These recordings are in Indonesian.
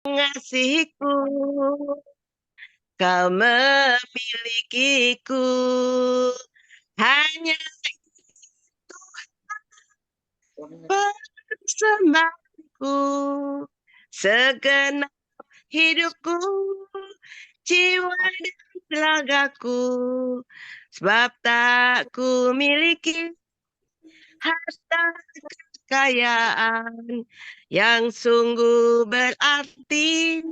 mengasihiku, kau memilikiku, hanya bersamaku, segenap hidupku, jiwa dan ragaku, sebab tak ku miliki harta kekayaan yang sungguh berarti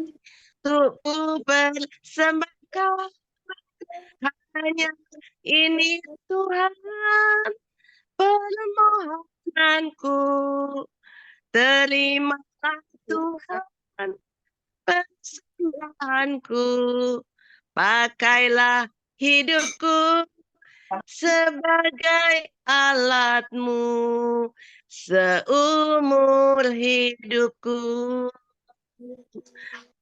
untuk ku persembahkan, hanya ini Tuhan permohonanku, terimalah Tuhan persembahanku, pakailah hidupku sebagai alatmu seumur hidupku.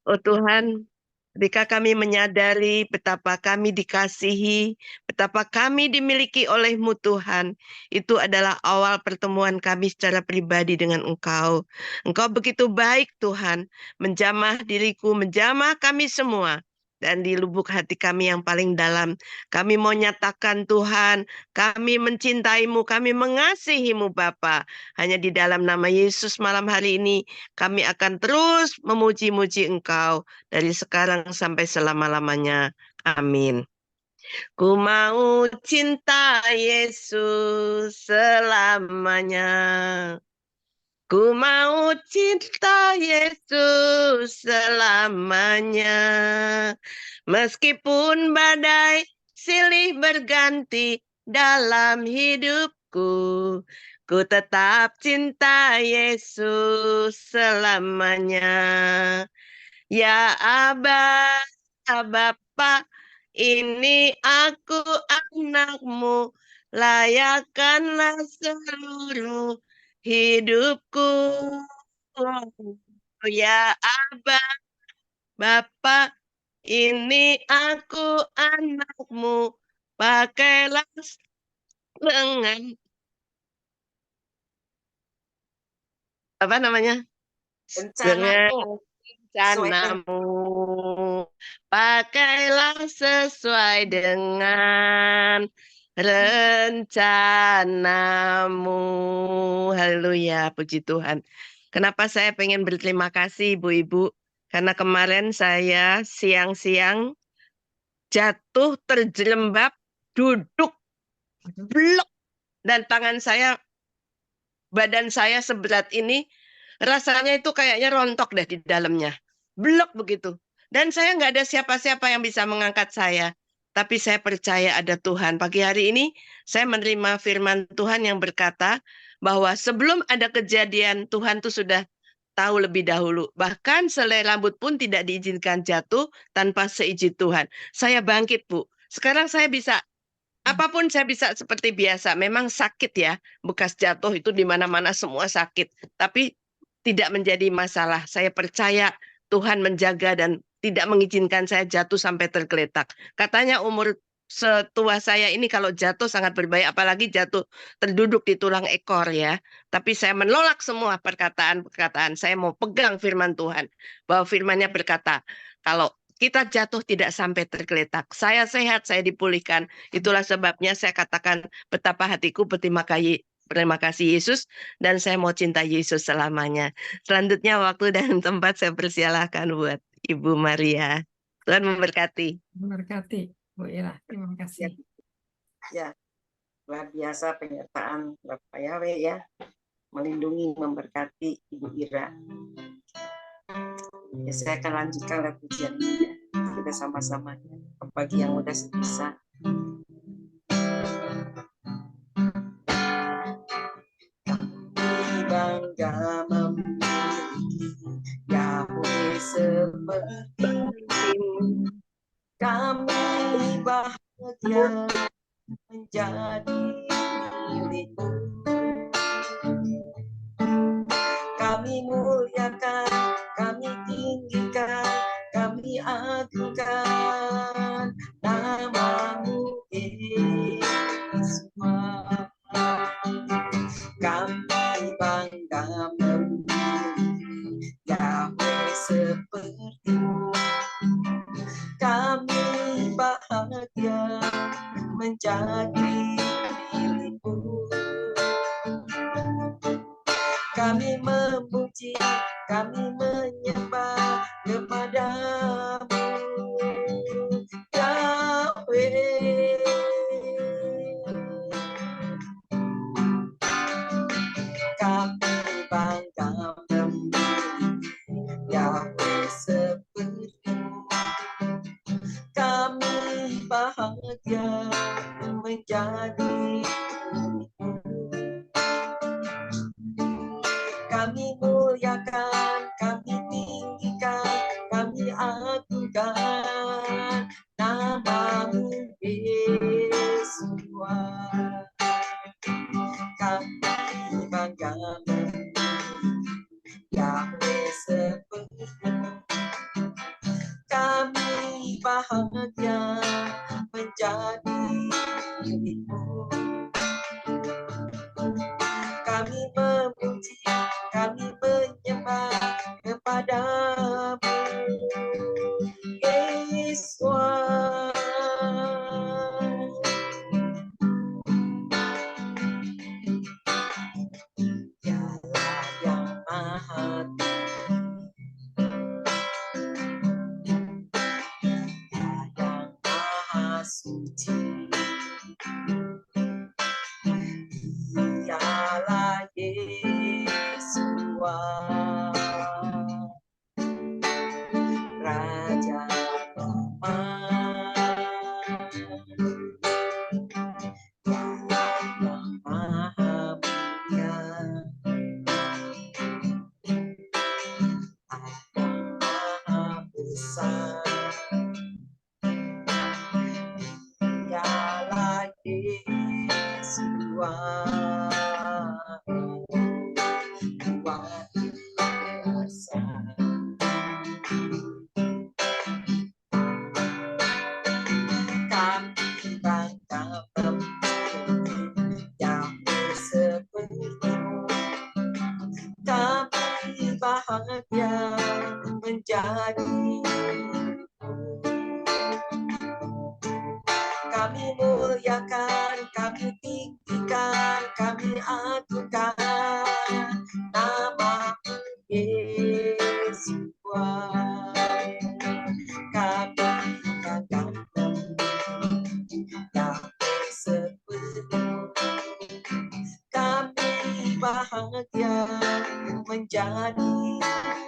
Oh Tuhan, ketika kami menyadari betapa kami dikasihi, betapa kami dimiliki oleh-Mu Tuhan, itu adalah awal pertemuan kami secara pribadi dengan Engkau. Engkau begitu baik Tuhan, menjamah diriku, menjamah kami semua. Dan di lubuk hati kami yang paling dalam, kami mau nyatakan Tuhan, kami mencintai-Mu, kami mengasihi-Mu Bapa. Hanya di dalam nama Yesus malam hari ini, kami akan terus memuji-muji Engkau dari sekarang sampai selama-lamanya. Amin. Ku mau cinta Yesus selamanya. Ku mau cinta Yesus selamanya. Meskipun badai silih berganti dalam hidupku, ku tetap cinta Yesus selamanya. Ya Aba, Bapa, ini aku anakmu, layakkanlah seluruh hidupku. Ya Aba, Bapa, ini aku anakmu, pakailah dengan apa namanya? Dengan Rencanamu sesuai dengan rencanamu, pakailah sesuai dengan rencanamu. Haleluya, puji Tuhan. Kenapa saya pengen berterima kasih Ibu-Ibu? Karena kemarin saya siang-siang jatuh terjerembab, duduk, blok, dan tangan saya, badan saya seberat ini, rasanya itu kayaknya rontok deh di dalamnya. Blok begitu. Dan saya nggak ada siapa-siapa yang bisa mengangkat saya. Tapi saya percaya ada Tuhan. Pagi hari ini saya menerima firman Tuhan yang berkata bahwa sebelum ada kejadian, Tuhan tuh sudah tahu lebih dahulu. Bahkan selai rambut pun tidak diizinkan jatuh tanpa seizin Tuhan. Saya bangkit, Bu. Sekarang saya bisa, apapun saya bisa seperti biasa. Memang sakit ya, bekas jatuh itu di mana-mana semua sakit. Tapi tidak menjadi masalah. Saya percaya Tuhan menjaga dan tidak mengizinkan saya jatuh sampai tergeletak. Katanya umur setua saya ini kalau jatuh sangat berbahaya, apalagi jatuh terduduk di tulang ekor ya. Tapi saya menolak semua perkataan-perkataan. Saya mau pegang firman Tuhan. Bahwa firmannya berkata, kalau kita jatuh tidak sampai tergeletak. Saya sehat, saya dipulihkan. Itulah sebabnya saya katakan betapa hatiku berterima kasih Yesus, dan saya mau cinta Yesus selamanya. Selanjutnya waktu dan tempat saya persilahkan buat Ibu Maria. Tuhan memberkati. Memberkati, Bu Ira. Terima kasih. ya luar biasa penyertaan Bapak Yahweh ya, melindungi, memberkati Ibu Ira. Ya, saya akan lanjutkan lagi pujian ini ya. Kita sama-sama bagi yang udah bisa. Kami bangga memiliki Yahweh seperti kami, bahagia menjadi milikmu. Kami muliakan, kami tinggikan, kami agungkan namamu Yesus. Kami bangga memiliki Yahweh seperti menjadi milikmu. Kami memuji, kami menyembah kepadamu, Yahweh. Kami bangga memiliki Yahweh seperti-Mu. Kami bahagia menjadi milik-Mu. Kami muliakan, kami tinggikan, kami agungkan nama-Mu, Yesus. Kami bangga memiliki Yahweh seperti-Mu. Kami bahagia menjadi milik-Mu. Kami memuji, kami menyembah kepadamu, Yesus. Dialah yang maha tinggi, Dia yang maha suci. Dialah Yesus, Raja Aman. Dialah yang maha mulia, yang maha besar. Dialah Yesus, luar biasa. Kami bangga memiliki Yahweh seperti-Mu. Kami bahagia menjadi milik-Mu. Kami muliakan, kami tinggikan, kami agungkan nama-Mu, Yesus. Kami bangga memiliki Yahweh seperti-Mu. Kami bahagia menjadi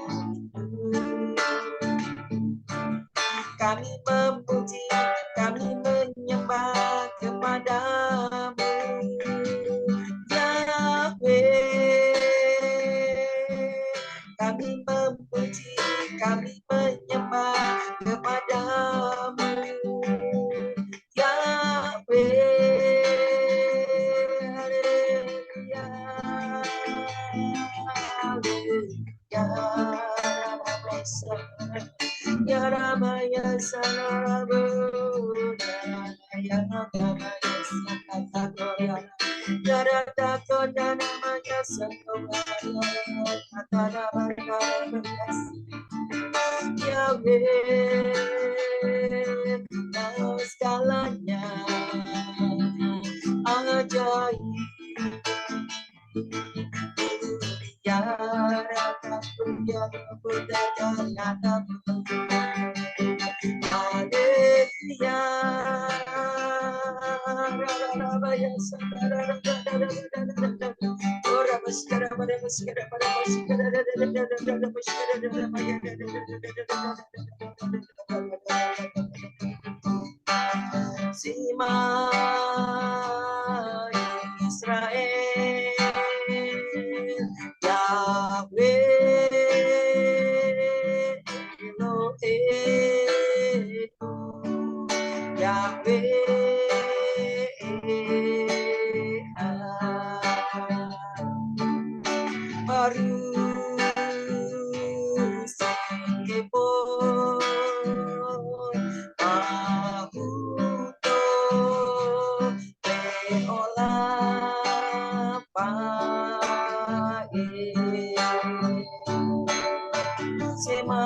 milik-Mu. Kami memuji, kami menyembah kepadamu, Yahweh. Kami memuji, kami menyembah kepadamu, Yahweh. Haleluya, haleluya. Ya Ramaya Sarabuna, Ya Ramaya Sakatagoya, Ya Ratakoya Namaya Sakawaya, Kataramaya, Yahweh, Kau segalanya ajaib. Ya Ratakoya Namaya, Haleluya. Sima Israel, Yahweh Elohim, Yahweh Baru Sikepon Mahuto Leola Pae Sema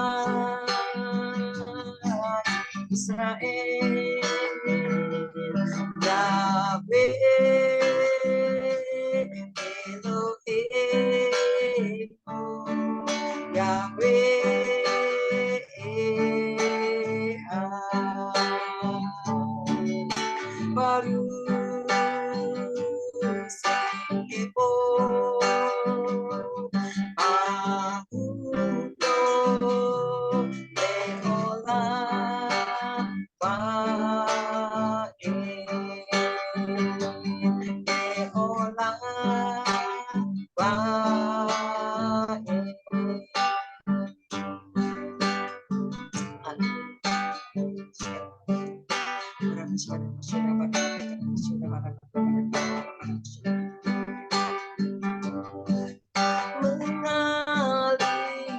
Israel,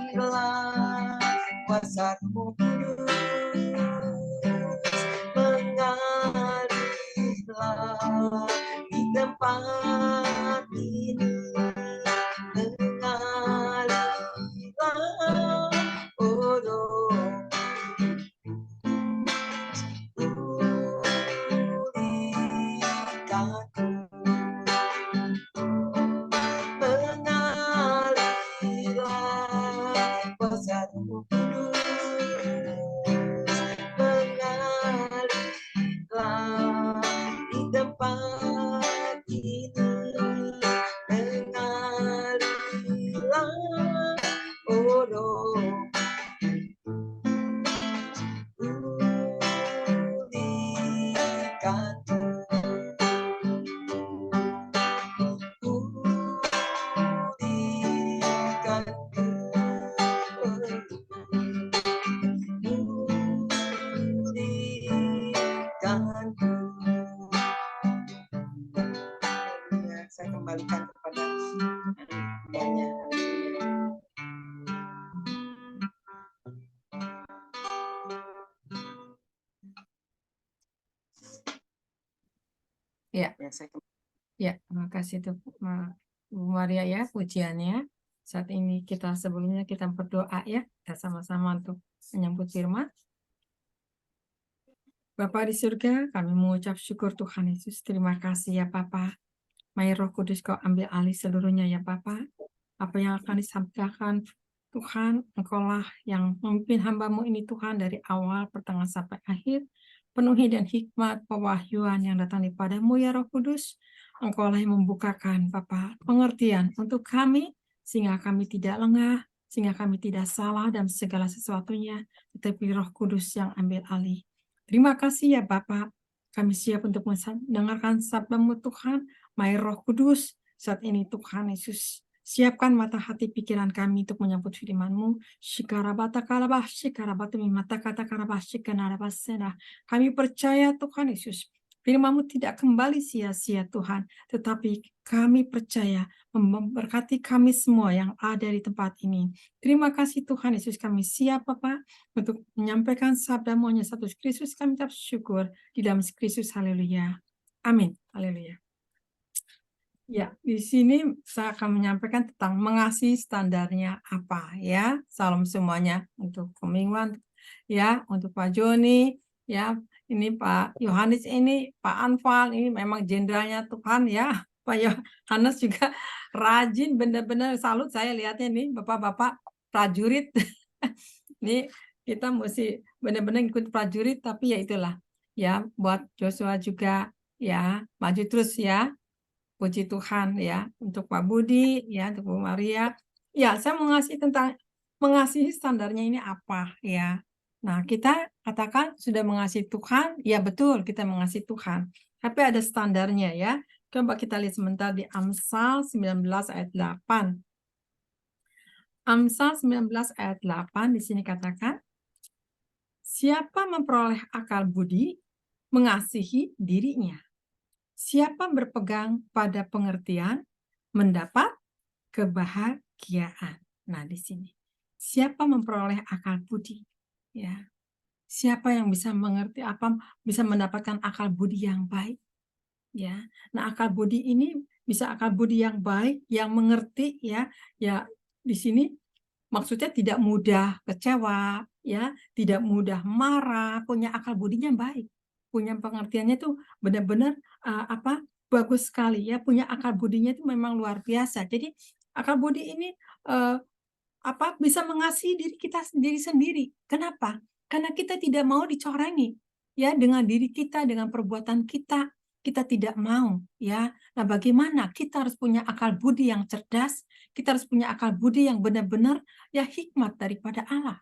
Mengalirlah kuasa-Mu kudus, mengalirlah di tempat ini, mengalirlah, oh Roh, pulihkanku, mengalirlah kuasa-Mu kudus, mengalirlah di tempat ini, mengalirlah, oh Roh, pulihkanku, pulihkanku, pulihkanku. Ya, saya kembalikan kepada Nya. Ya, Ya, saya ya, terima kasih tuh Bu Maria ya pujiannya. Saat ini sebelumnya kita berdoa ya, kita sama-sama untuk menyambut firman. Bapa di surga, kami mengucap syukur Tuhan Yesus. Terima kasih ya Papa. Mari Roh Kudus kau ambil alih seluruhnya ya Papa. Apa yang akan disampaikan Tuhan, Engkaulah yang memimpin hamba-Mu ini Tuhan dari awal, pertengahan sampai akhir. Penuhi dan hikmat pewahyuan yang datang daripada-Mu ya Roh Kudus. Engkaulah yang membukakan Bapa pengertian untuk kami, sehingga kami tidak lengah, sehingga kami tidak salah dalam segala sesuatunya, tetapi Roh Kudus yang ambil alih. Terima kasih ya Bapak. Kami siap untuk mendengarkan sabda-Mu Tuhan. Mari Roh Kudus, saat ini Tuhan Yesus, siapkan mata hati pikiran kami untuk menyambut firman-Mu. Shikarabata kalabah, shikarabata mimata kata karabah, shikanarabasena. Kami percaya Tuhan Yesus, firman-Mu tidak kembali sia-sia Tuhan, tetapi kami percaya memberkati kami semua yang ada di tempat ini. Terima kasih Tuhan Yesus, kami siap Bapak untuk menyampaikan sabda-Mu hanya satu Kristus, kami ucap syukur di dalam Kristus. Haleluya. Amin. Haleluya. Ya, di sini saya akan menyampaikan tentang mengasihi standarnya apa ya. Salam semuanya untuk Komingwan ya, untuk Pak Joni ya, ini Pak Yohanes, ini Pak Anfal, ini memang jenderalnya Tuhan ya. Pak Yohanes juga rajin, benar-benar salut saya lihatnya nih Bapak-bapak prajurit. Ini kita mesti benar-benar ikut prajurit, tapi ya itulah ya, buat Joshua juga ya, maju terus ya. Puji Tuhan ya, untuk Pak Budi ya, untuk Bu Maria. Ya, saya mengasihi standarnya ini apa ya. Nah, kita katakan sudah mengasihi Tuhan, ya betul kita mengasihi Tuhan. Tapi ada standarnya ya. Coba kita lihat sebentar di Amsal 19 ayat 8. Amsal 19 ayat 8 di sini katakan, siapa memperoleh akal budi, mengasihi dirinya. Siapa berpegang pada pengertian, mendapat kebahagiaan. Nah, di sini. Siapa memperoleh akal budi? Ya. Siapa yang bisa mengerti bisa mendapatkan akal budi yang baik? Ya. Nah, akal budi ini bisa akal budi yang baik, yang mengerti ya. Ya, di sini maksudnya tidak mudah kecewa, ya, tidak mudah marah, punya akal budinya baik. Punya pengertiannya itu benar-benar bagus sekali ya, punya akal budinya itu memang luar biasa. Jadi akal budi ini bisa mengasihi diri kita sendiri. Kenapa? Karena kita tidak mau dicorengi ya dengan diri kita, dengan perbuatan kita. Kita tidak mau ya. Nah, bagaimana? Kita harus punya akal budi yang cerdas, kita harus punya akal budi yang benar-benar ya hikmat daripada Allah.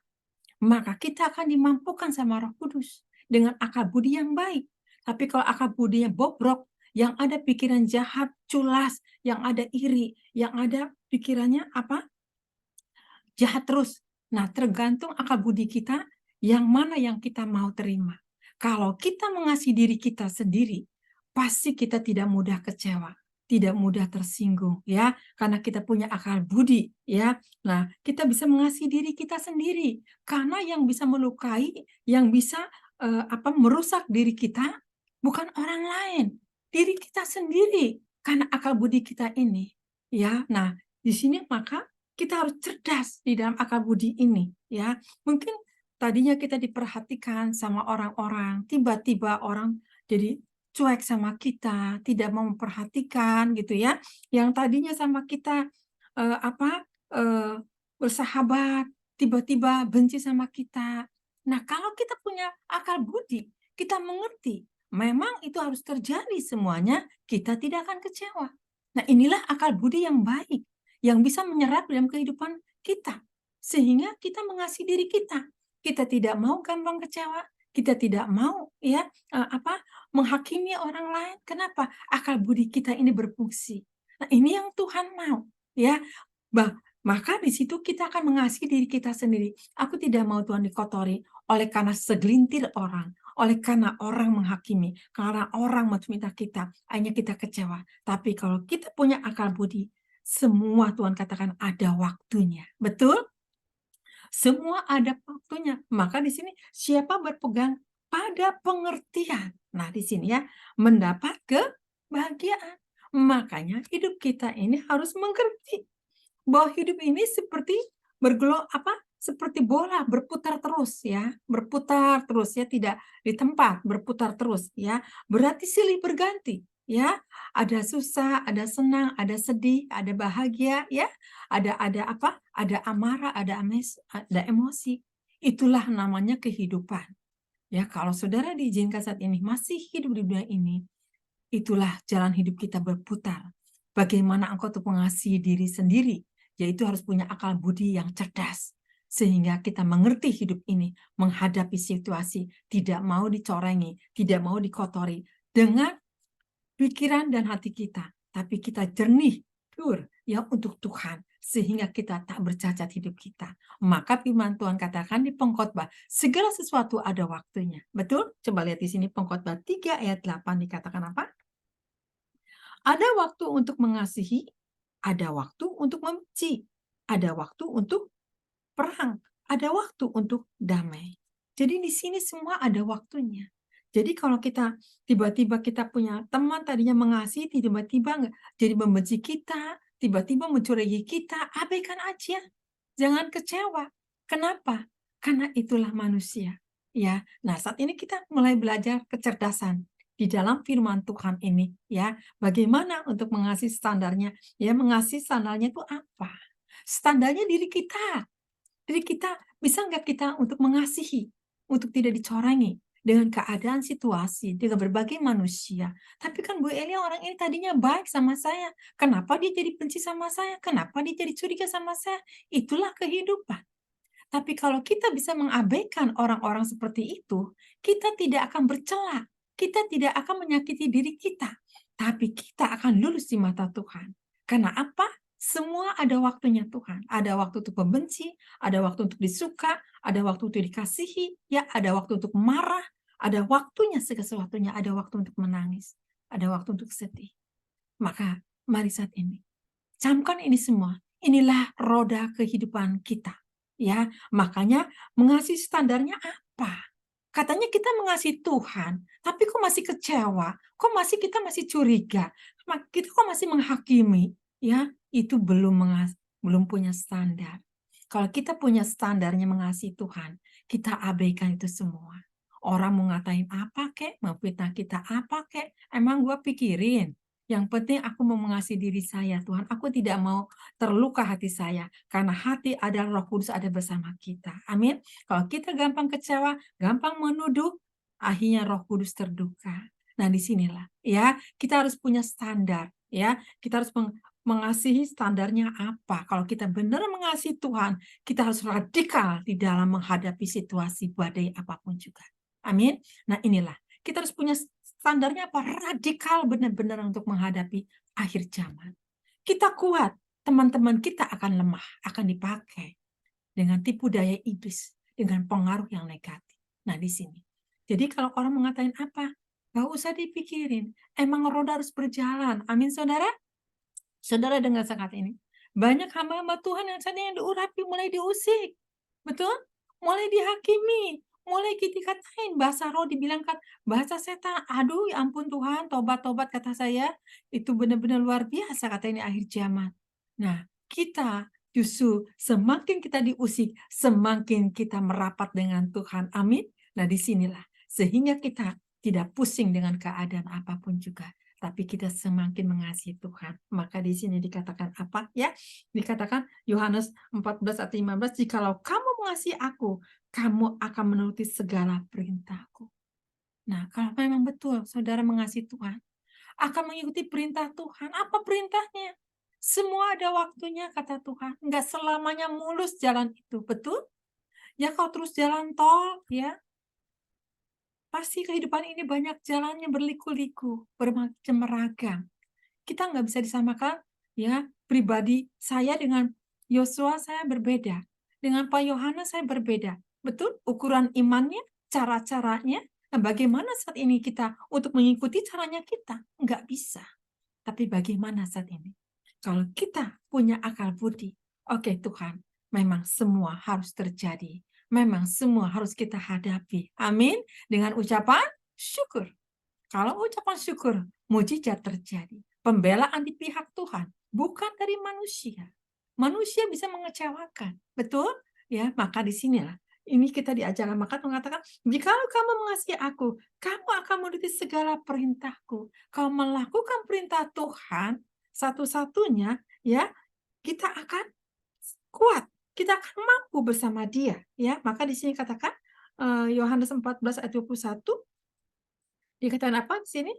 Maka kita akan dimampukan sama Roh Kudus dengan akal budi yang baik. Tapi kalau akal budinya bobrok, yang ada pikiran jahat, culas, yang ada iri, yang ada pikirannya jahat terus. Nah, tergantung akal budi kita yang mana yang kita mau terima. Kalau kita mengasihi diri kita sendiri, pasti kita tidak mudah kecewa, tidak mudah tersinggung, ya, karena kita punya akal budi, ya. Nah, kita bisa mengasihi diri kita sendiri, karena yang bisa melukai, yang bisa merusak diri kita bukan orang lain, diri kita sendiri, karena akal budi kita ini, ya. Nah, di sini maka kita harus cerdas di dalam akal budi ini, ya. Mungkin tadinya kita diperhatikan sama orang-orang, tiba-tiba orang jadi cuek sama kita, tidak mau memperhatikan gitu ya. Yang tadinya sama kita bersahabat, tiba-tiba benci sama kita. Nah, kalau kita punya akal budi, kita mengerti, memang itu harus terjadi semuanya, kita tidak akan kecewa. Nah, inilah akal budi yang baik, yang bisa menyerap dalam kehidupan kita, sehingga kita mengasihi diri kita. Kita tidak mau gampang kecewa, kita tidak mau menghakimi orang lain. Kenapa? Akal budi kita ini berfungsi. Nah, ini yang Tuhan mau, ya. Maka di situ kita akan mengasihi diri kita sendiri. Aku tidak mau Tuhan dikotori oleh karena segelintir orang, oleh karena orang menghakimi, karena orang meminta kita, hanya kita kecewa. Tapi kalau kita punya akal budi, semua Tuhan katakan ada waktunya. Betul? Semua ada waktunya. Maka di sini siapa berpegang pada pengertian. Nah, di sini ya, mendapat kebahagiaan. Makanya hidup kita ini harus mengerti bahwa hidup ini seperti seperti bola berputar terus ya, tidak di tempat, berputar terus ya. Berarti silih berganti ya. Ada susah, ada senang, ada sedih, ada bahagia ya. Ada amarah, ada emosi. Itulah namanya kehidupan. Ya, kalau saudara diizinkan saat ini masih hidup di dunia ini, itulah jalan hidup kita berputar. Bagaimana engkau tuh mengasihi diri sendiri, yaitu harus punya akal budi yang cerdas. Sehingga kita mengerti hidup ini, menghadapi situasi, tidak mau dicorengi, tidak mau dikotori, dengan pikiran dan hati kita. Tapi kita jernih, pure, ya untuk Tuhan. Sehingga kita tak bercacat hidup kita. Maka firman Tuhan katakan di Pengkhotbah, segala sesuatu ada waktunya. Betul? Coba lihat di sini Pengkhotbah 3 ayat 8 dikatakan apa? Ada waktu untuk mengasihi, ada waktu untuk membenci, ada waktu untuk perang, ada waktu untuk damai. Jadi di sini semua ada waktunya. Jadi kalau kita tiba-tiba kita punya teman tadinya mengasihi, tiba-tiba enggak jadi membenci kita, tiba-tiba mencurigai kita, abaikan aja. Jangan kecewa. Kenapa? Karena itulah manusia. Ya. Nah, saat ini kita mulai belajar kecerdasan di dalam firman Tuhan ini ya. Bagaimana untuk mengasihi standarnya? Ya, mengasihi standarnya itu apa? Standarnya diri kita. Diri kita, bisa nggak kita untuk mengasihi, untuk tidak dicorangi dengan keadaan situasi, dengan berbagai manusia. Tapi kan Bu Elia orang ini tadinya baik sama saya. Kenapa dia jadi benci sama saya? Kenapa dia jadi curiga sama saya? Itulah kehidupan. Tapi kalau kita bisa mengabaikan orang-orang seperti itu, kita tidak akan bercela, kita tidak akan menyakiti diri kita, tapi kita akan lulus di mata Tuhan. Karena apa? Semua ada waktunya Tuhan. Ada waktu untuk membenci, ada waktu untuk disuka, ada waktu untuk dikasihi, ya, ada waktu untuk marah, ada waktunya sesuatunya, ada waktu untuk menangis, ada waktu untuk sedih. Maka mari saat ini camkan ini semua. Inilah roda kehidupan kita. Ya, makanya mengasihi standarnya apa? Katanya kita mengasihi Tuhan, tapi kok masih kecewa? Kok kita masih curiga? Kita kok masih menghakimi? Ya, itu belum punya standar. Kalau kita punya standarnya mengasihi Tuhan, kita abaikan itu semua. Orang mau ngatain apa kek, mau fitnah kita apa kek, emang gue pikirin. Yang penting aku mau mengasihi diri saya, Tuhan. Aku tidak mau terluka hati saya. Karena hati adalah Roh Kudus ada bersama kita. Amin. Kalau kita gampang kecewa, gampang menuduh, akhirnya Roh Kudus terduka. Nah, disinilah ya, kita harus punya standar. Ya, kita harus mengasihi standarnya apa. Kalau kita benar mengasihi Tuhan, kita harus radikal di dalam menghadapi situasi badai apapun juga. Amin. Nah, inilah. Kita harus punya standarnya apa? Radikal benar-benar untuk menghadapi akhir zaman. Kita kuat, teman-teman kita akan lemah, akan dipakai dengan tipu daya iblis, dengan pengaruh yang negatif. Nah, di sini Jadi kalau orang mengatakan apa, gak usah dipikirin. Emang roda harus berjalan. Amin, saudara. Saudara dengar saat ini. Banyak hamba-hamba Tuhan yang saat ini diurapi, mulai diusik. Betul? Mulai dihakimi. Mulai dikatain. Bahasa roh dibilangkan, bahasa setan. Aduh, ya ampun Tuhan, tobat-tobat kata saya. Itu benar-benar luar biasa kata ini akhir zaman. Nah, kita justru semakin kita diusik, semakin kita merapat dengan Tuhan. Amin. Nah, disinilah. Sehingga kita tidak pusing dengan keadaan apapun juga. Tapi kita semakin mengasihi Tuhan. Maka di sini dikatakan apa ya? Dikatakan Yohanes 14 ayat 15, jikalau kamu mengasihi aku, kamu akan menuruti segala perintahku. Nah, kalau memang betul saudara mengasihi Tuhan, akan mengikuti perintah Tuhan. Apa perintahnya? Semua ada waktunya kata Tuhan. Enggak selamanya mulus jalan itu, betul? Ya kalau terus jalan tol, ya pasti kehidupan ini banyak jalannya berliku-liku, bermacam ragam. Kita nggak bisa disamakan, ya, pribadi saya dengan Yosua saya berbeda. Dengan Pak Yohanes saya berbeda. Betul? Ukuran imannya, cara-caranya, nah bagaimana saat ini kita untuk mengikuti caranya kita? Nggak bisa. Tapi bagaimana saat ini? Kalau kita punya akal budi, oke Tuhan, memang semua harus terjadi. Memang semua harus kita hadapi. Amin. Dengan ucapan syukur. Kalau ucapan syukur, mujizat terjadi. Pembelaan di pihak Tuhan, bukan dari manusia. Manusia bisa mengecewakan. Betul? Ya, maka di sinilah ini kita diajarkan, maka mengatakan, jikalau kamu mengasihi aku, kamu akan menuruti segala perintahku. Kalau melakukan perintah Tuhan, satu-satunya, ya, kita akan kuat. Kita akan mampu bersama dia. Ya, maka di sini katakan, Yohanes 14 ayat 21, dikatakan apa di sini?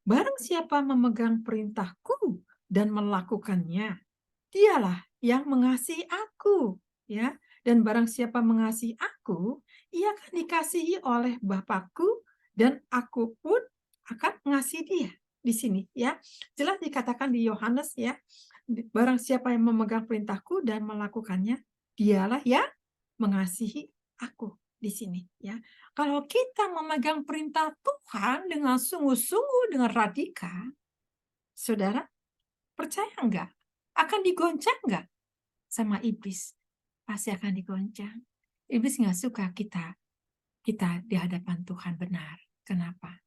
Barang siapa memegang perintahku dan melakukannya, dialah yang mengasihi aku, ya. Dan barang siapa mengasihi aku, ia akan dikasihi oleh Bapakku dan aku pun akan mengasihi dia. Di sini, ya. Jelas dikatakan di Yohanes, ya. Barang siapa yang memegang perintahku dan melakukannya, dialah yang mengasihi aku. Di sini, ya. Kalau kita memegang perintah Tuhan dengan sungguh-sungguh, dengan radikal, saudara, percaya enggak? Akan digoncang enggak sama iblis? Pasti akan digoncang. Iblis enggak suka kita di hadapan Tuhan benar. Kenapa?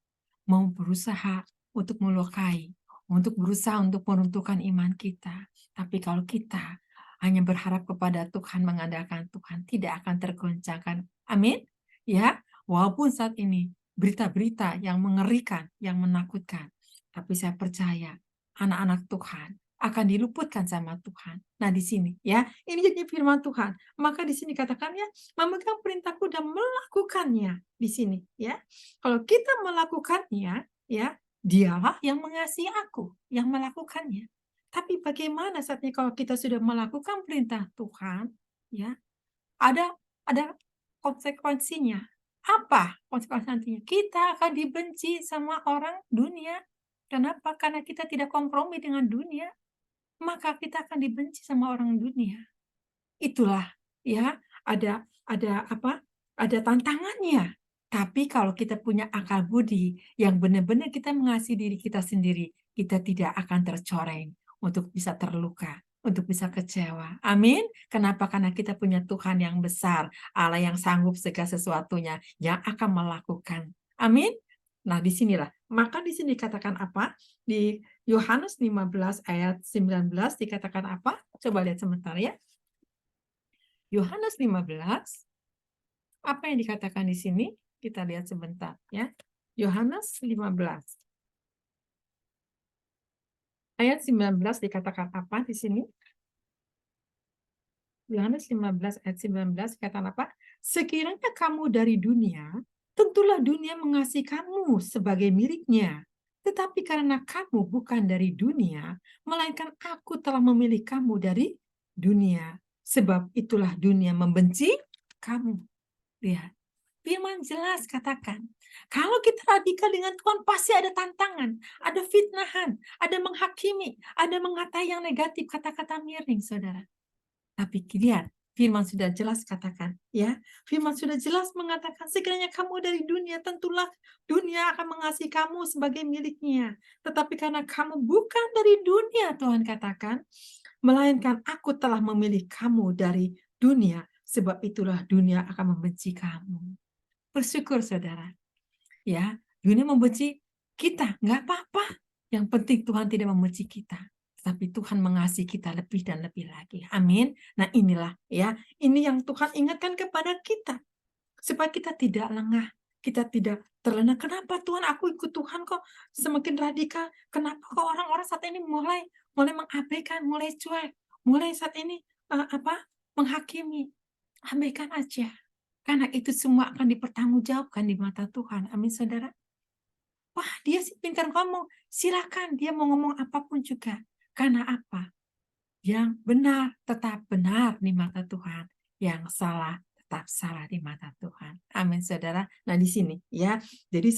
Mau berusaha untuk melukai, untuk berusaha untuk meruntuhkan iman kita. Tapi kalau kita hanya berharap kepada Tuhan, mengandalkan Tuhan, tidak akan tergoncangkan. Amin. Ya, walaupun saat ini berita-berita yang mengerikan, yang menakutkan, tapi saya percaya anak-anak Tuhan akan diluputkan sama Tuhan. Nah, di sini ya, ini jadi firman Tuhan. Maka di sini katakan ya, memegang perintahku dan melakukannya di sini ya. Kalau kita melakukannya, ya, dialah yang mengasihi aku, yang melakukannya. Tapi bagaimana saatnya kalau kita sudah melakukan perintah Tuhan, ya, ada konsekuensinya. Apa konsekuensi nantinya? Kita akan dibenci sama orang dunia. Kenapa? Karena kita tidak kompromi dengan dunia. Maka kita akan dibenci sama orang dunia. Itulah, ya, ada apa? Ada tantangannya. Tapi kalau kita punya akal budi yang benar-benar kita mengasihi diri kita sendiri, kita tidak akan tercoreng untuk bisa terluka, untuk bisa kecewa. Amin. Kenapa? Karena kita punya Tuhan yang besar, Allah yang sanggup segala sesuatunya, yang akan melakukan. Amin. Nah, disinilah. Maka di sini dikatakan apa? Di Yohanes 15 ayat 19 dikatakan apa? Coba lihat sebentar ya. Yohanes 15, apa yang dikatakan di sini? Kita lihat sebentar ya. Yohanes 15. Ayat 19 dikatakan apa di sini? Yohanes 15 ayat 19 dikatakan apa? Sekiranya kamu dari dunia, tentulah dunia mengasihi kamu sebagai miliknya. Tetapi karena kamu bukan dari dunia, melainkan aku telah memilih kamu dari dunia. Sebab itulah dunia membenci kamu. Lihat. Firman jelas katakan, kalau kita radikal dengan Tuhan pasti ada tantangan, ada fitnahan, ada menghakimi, ada mengatai yang negatif, kata-kata miring, saudara. Tapi lihat, Firman sudah jelas katakan, ya. Firman sudah jelas mengatakan, sekiranya kamu dari dunia, tentulah dunia akan mengasihi kamu sebagai miliknya. Tetapi karena kamu bukan dari dunia, Tuhan katakan, melainkan aku telah memilih kamu dari dunia, sebab itulah dunia akan membenci kamu. Bersyukur saudara, ya. Dunia membenci kita, nggak apa-apa. Yang penting Tuhan tidak membenci kita, tapi Tuhan mengasihi kita lebih dan lebih lagi. Amin. Nah inilah ya, ini yang Tuhan ingatkan kepada kita, supaya kita tidak lengah, kita tidak terlena. Kenapa Tuhan, aku ikut Tuhan kok semakin radikal? Kenapa kok orang-orang saat ini mulai mengabaikan, mulai cuek, mulai saat ini menghakimi? Abaikan aja, karena itu semua akan dipertanggungjawabkan di mata Tuhan. Amin saudara. Wah, dia sih pintar ngomong. Silakan dia mau ngomong apapun juga. Karena apa? Yang benar tetap benar di mata Tuhan. Yang salah tetap salah di mata Tuhan. Amin, saudara. Nah, di sini ya. Jadi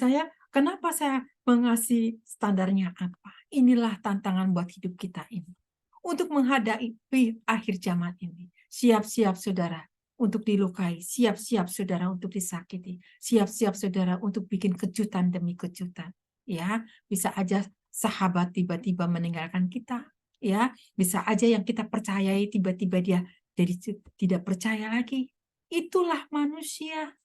kenapa saya mengasih standarnya apa? Inilah tantangan buat hidup kita ini. Untuk menghadapi akhir zaman ini. Siap-siap, saudara, untuk dilukai, siap-siap saudara untuk disakiti, siap-siap saudara untuk bikin kejutan demi kejutan. Ya, bisa aja sahabat tiba-tiba meninggalkan kita, ya, bisa aja yang kita percayai tiba-tiba dia jadi tidak percaya lagi. Itulah manusia.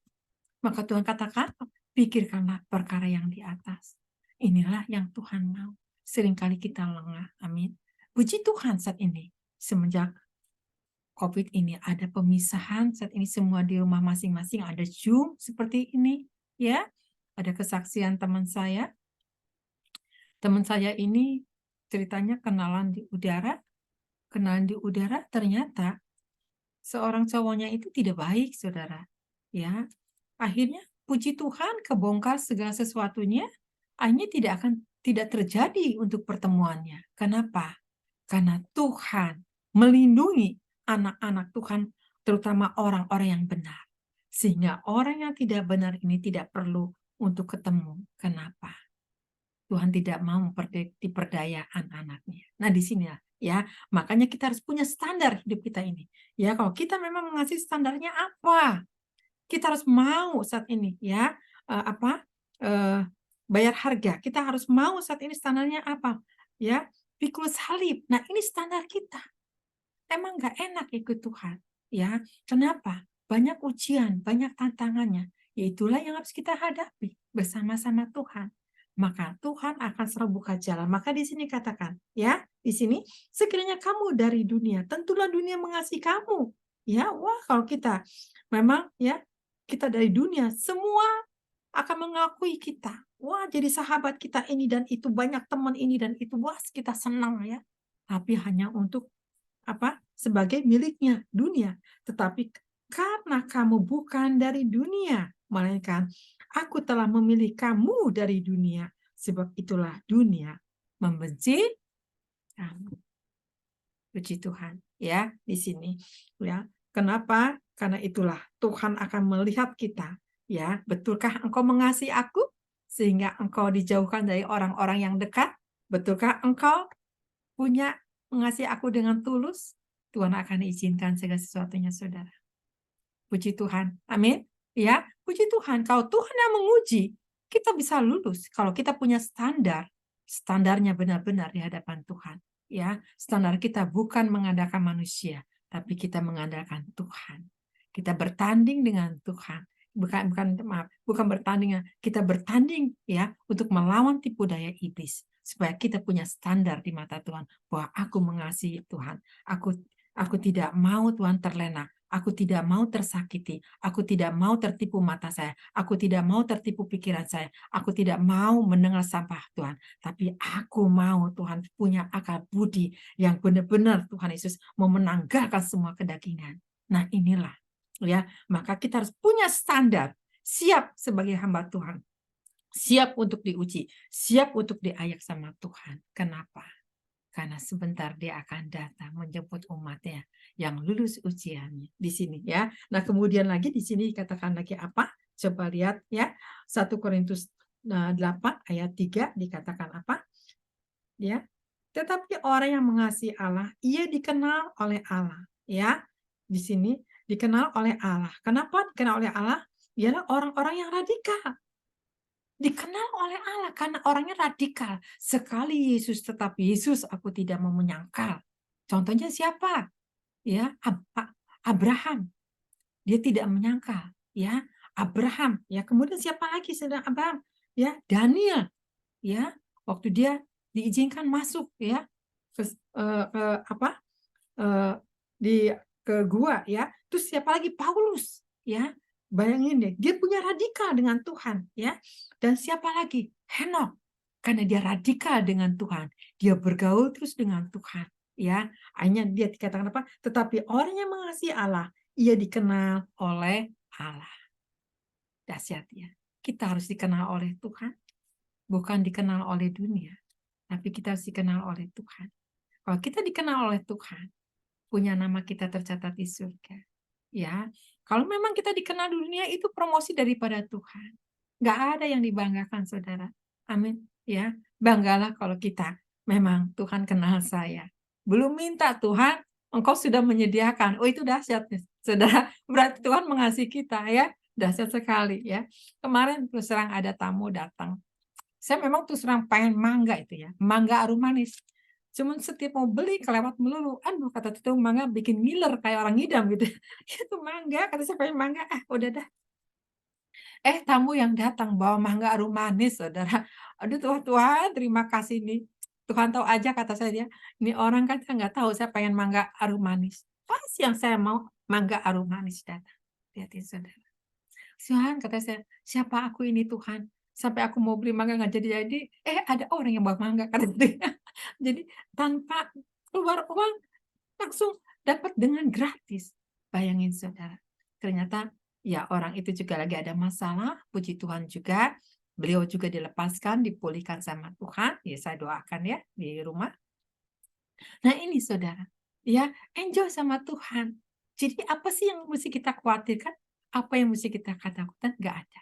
Maka Tuhan katakan, pikirkanlah perkara yang di atas. Inilah yang Tuhan mau. Seringkali kita lengah. Amin. Puji Tuhan saat ini, semenjak COVID ini ada pemisahan, saat ini semua di rumah masing-masing, ada Zoom seperti ini, ya. Ada kesaksian teman saya. Teman saya ini ceritanya kenalan di udara, ternyata seorang cowoknya itu tidak baik, saudara. Ya, akhirnya puji Tuhan kebongkar segala sesuatunya, akhirnya tidak terjadi untuk pertemuannya. Kenapa? Karena Tuhan melindungi anak-anak Tuhan, terutama orang-orang yang benar. Sehingga orang yang tidak benar ini tidak perlu untuk ketemu. Kenapa? Tuhan tidak mau diperdaya anak-anaknya. Nah, di sini ya, makanya kita harus punya standar hidup kita ini. Ya, kalau kita memang mengasihi standarnya apa? Kita harus mau saat ini ya, bayar harga. Kita harus mau saat ini standarnya apa? Ya, pikul salib. Nah, ini standar kita. Emang nggak enak ikut Tuhan, ya. Kenapa? Banyak ujian, banyak tantangannya. Itulah yang harus kita hadapi bersama-sama Tuhan. Maka Tuhan akan selalu buka jalan. Maka di sini katakan, ya, di sini sekiranya kamu dari dunia, tentulah dunia mengasihi kamu. Ya, wah kalau kita memang ya kita dari dunia, semua akan mengakui kita. Wah, jadi sahabat kita ini dan itu, banyak teman ini dan itu, wah kita senang ya. Tapi hanya untuk sebagai miliknya dunia. Tetapi karena kamu bukan dari dunia, melainkan aku telah memilih kamu dari dunia, sebab itulah dunia membenci kamu. Puji Tuhan ya di sini ya. Kenapa? Karena itulah Tuhan akan melihat kita ya. Betulkah engkau mengasihi aku sehingga engkau dijauhkan dari orang-orang yang dekat? Betulkah engkau mengasihi aku dengan tulus? Tuhan akan izinkan segala sesuatunya, saudara. Puji Tuhan. Amin. Ya, puji Tuhan. Kalau Tuhan yang menguji, kita bisa lulus. Kalau kita punya standarnya benar-benar di hadapan Tuhan. Ya, standar kita bukan mengandalkan manusia, tapi kita mengandalkan Tuhan. Kita bertanding dengan Tuhan. Bukan bertanding, kita bertanding ya untuk melawan tipu daya iblis, supaya kita punya standar di mata Tuhan bahwa aku mengasihi Tuhan. Aku tidak mau Tuhan terlena. Aku tidak mau tersakiti. Aku tidak mau tertipu mata saya. Aku tidak mau tertipu pikiran saya. Aku tidak mau mendengar sampah Tuhan. Tapi aku mau Tuhan punya akal budi yang benar-benar Tuhan Yesus mau menanggalkan semua kedagingan. Nah inilah ya. Maka kita harus punya standar. Siap sebagai hamba Tuhan. Siap untuk diuji. Siap untuk diayak sama Tuhan. Kenapa? Karena sebentar dia akan datang menjemput umatnya yang lulus ujiannya di sini ya. Nah, kemudian lagi di sini dikatakan lagi apa? Coba lihat ya. 1 Korintus 8 ayat 3 dikatakan apa? Ya. Tetapi orang yang mengasihi Allah, ia dikenal oleh Allah, ya. di sini dikenal oleh Allah. Kenapa dikenal oleh Allah? Ialah orang-orang yang radikal. Dikenal oleh Allah karena orangnya radikal. Sekali Yesus tetap Yesus, aku tidak mau menyangkal. Contohnya siapa? Ya, Abraham. Dia tidak menyangkal, ya. Abraham, ya. Kemudian siapa lagi sedang Abraham? Ya, Daniel, ya. Waktu dia diizinkan masuk, ya, ke apa? Di ke gua, ya. Terus siapa lagi? Paulus, ya. Bayangin deh, dia punya radikal dengan Tuhan, ya. Dan siapa lagi? Henokh, karena dia radikal dengan Tuhan, dia bergaul terus dengan Tuhan, ya. Akhirnya dia dikatakan apa? Tetapi orang yang mengasihi Allah, ia dikenal oleh Allah. Dahsyat ya. Kita harus dikenal oleh Tuhan, bukan dikenal oleh dunia, tapi kita harus dikenal oleh Tuhan. Kalau kita dikenal oleh Tuhan, punya nama kita tercatat di surga. Ya, kalau memang kita dikenal di dunia itu promosi daripada Tuhan. Nggak ada yang dibanggakan, saudara. Amin. Ya, banggalah kalau kita memang Tuhan kenal saya. Belum minta Tuhan, Engkau sudah menyediakan. Oh, itu dahsyat, saudara. Berarti Tuhan mengasihi kita, ya. Dahsyat sekali, ya. Kemarin terus terang ada tamu datang. Saya memang terus terang pengen mangga itu ya, mangga arum manis. Cuman setiap mau beli kelewat melulu. Aduh, kata itu mangga bikin ngiler kayak orang ngidam gitu. Itu mangga, kata saya pengen mangga. Udah dah. Tamu yang datang bawa mangga arum manis, saudara. Aduh, Tuhan, terima kasih nih. Tuhan tahu aja, kata saya dia. Ini orang kan saya nggak tahu saya pengen mangga arum manis. Pas yang saya mau mangga arum manis datang. Lihatin, saudara. Tuhan, kata saya, siapa aku ini Tuhan? Sampai aku mau beli mangga nggak jadi-jadi. Ada orang yang bawa mangga, kata dia. Jadi tanpa keluar uang langsung dapat dengan gratis. Bayangin, saudara. Ternyata ya orang itu juga lagi ada masalah. Puji Tuhan juga. Beliau juga dilepaskan, dipulihkan sama Tuhan. Ya, saya doakan ya di rumah. Nah ini, saudara. Ya, enjoy sama Tuhan. Jadi apa sih yang mesti kita khawatirkan? Apa yang mesti kita katakan? Nggak ada.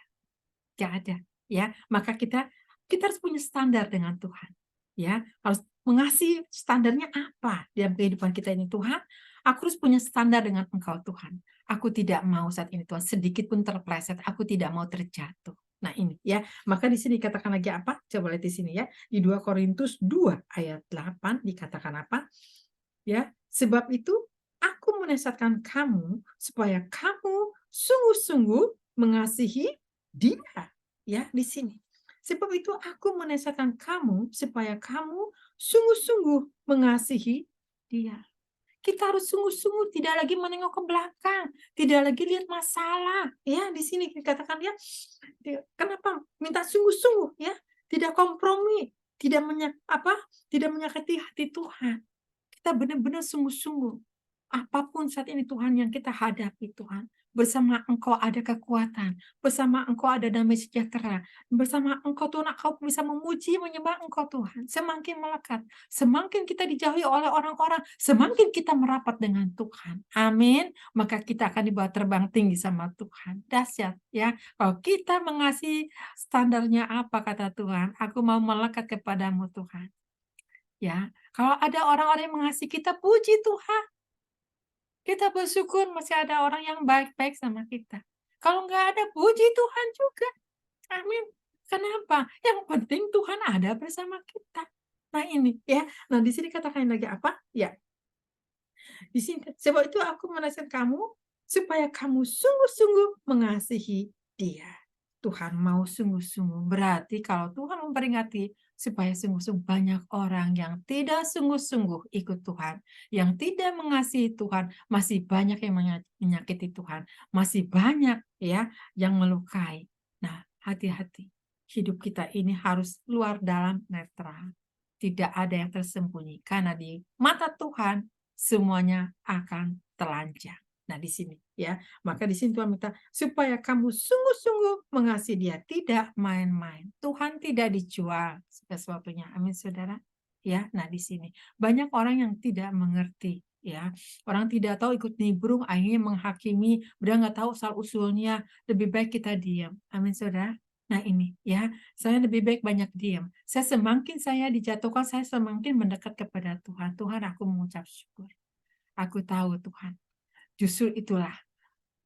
Nggak ada. Ya, maka kita harus punya standar dengan Tuhan. Ya, harus mengasihi standarnya apa dalam kehidupan kita ini. Tuhan, aku harus punya standar dengan Engkau, Tuhan. Aku tidak mau saat ini, Tuhan, sedikit pun terpleset. Aku tidak mau terjatuh. Nah ini ya, maka di sini dikatakan lagi apa? Coba lihat di sini ya. Di 2 Korintus 2 ayat 8 dikatakan apa? Ya, sebab itu aku menasihatkan kamu supaya kamu sungguh-sungguh mengasihi Dia. Ya, di sini. Sebab itu aku menasihatkan kamu supaya kamu sungguh-sungguh mengasihi Dia. Kita harus sungguh-sungguh, tidak lagi menengok ke belakang, tidak lagi lihat masalah. Ya, di sini dikatakan ya, kenapa minta sungguh-sungguh ya, tidak kompromi, tidak menyakiti hati Tuhan. Kita benar-benar sungguh-sungguh. Apapun saat ini Tuhan yang kita hadapi, Tuhan. Bersama Engkau ada kekuatan. Bersama Engkau ada damai sejahtera. Bersama Engkau Tuhan, Engkau bisa memuji, menyembah Engkau Tuhan. Semakin melekat. Semakin kita dijauhi oleh orang-orang, semakin kita merapat dengan Tuhan. Amin. Maka kita akan dibawa terbang tinggi sama Tuhan. Dahsyat ya. Kalau kita mengasihi standarnya apa kata Tuhan? Aku mau melekat kepadamu Tuhan. Ya, kalau ada orang-orang yang mengasihi kita, puji Tuhan. Kita bersyukur masih ada orang yang baik-baik sama kita. Kalau nggak ada, puji Tuhan juga. Amin. Kenapa? Yang penting Tuhan ada bersama kita. Nah ini ya. Nah di sini katakan lagi apa? Ya. Di sini sebab itu aku menasihatkan kamu supaya kamu sungguh-sungguh mengasihi Dia. Tuhan mau sungguh-sungguh. Berarti kalau Tuhan memperingati supaya sungguh-sungguh, banyak orang yang tidak sungguh-sungguh ikut Tuhan, yang tidak mengasihi Tuhan, masih banyak yang menyakiti Tuhan, masih banyak ya yang melukai. Nah, hati-hati. Hidup kita ini harus luar dalam netral. Tidak ada yang tersembunyi karena di mata Tuhan semuanya akan telanjang. Nah, di sini ya. Maka di sini Tuhan minta supaya kamu sungguh-sungguh mengasihi Dia, tidak main-main. Tuhan tidak dijual sesuatunya. Amin, Saudara. Ya, nah di sini banyak orang yang tidak mengerti ya. Orang tidak tahu, ikut nimbrung, akhirnya menghakimi, udah nggak tahu asal usulnya. Lebih baik kita diam. Amin, Saudara. Nah ini ya, saya lebih baik banyak diam. Semakin saya dijatuhkan, saya semakin mendekat kepada Tuhan. Tuhan, aku mengucap syukur. Aku tahu Tuhan, Justru itulah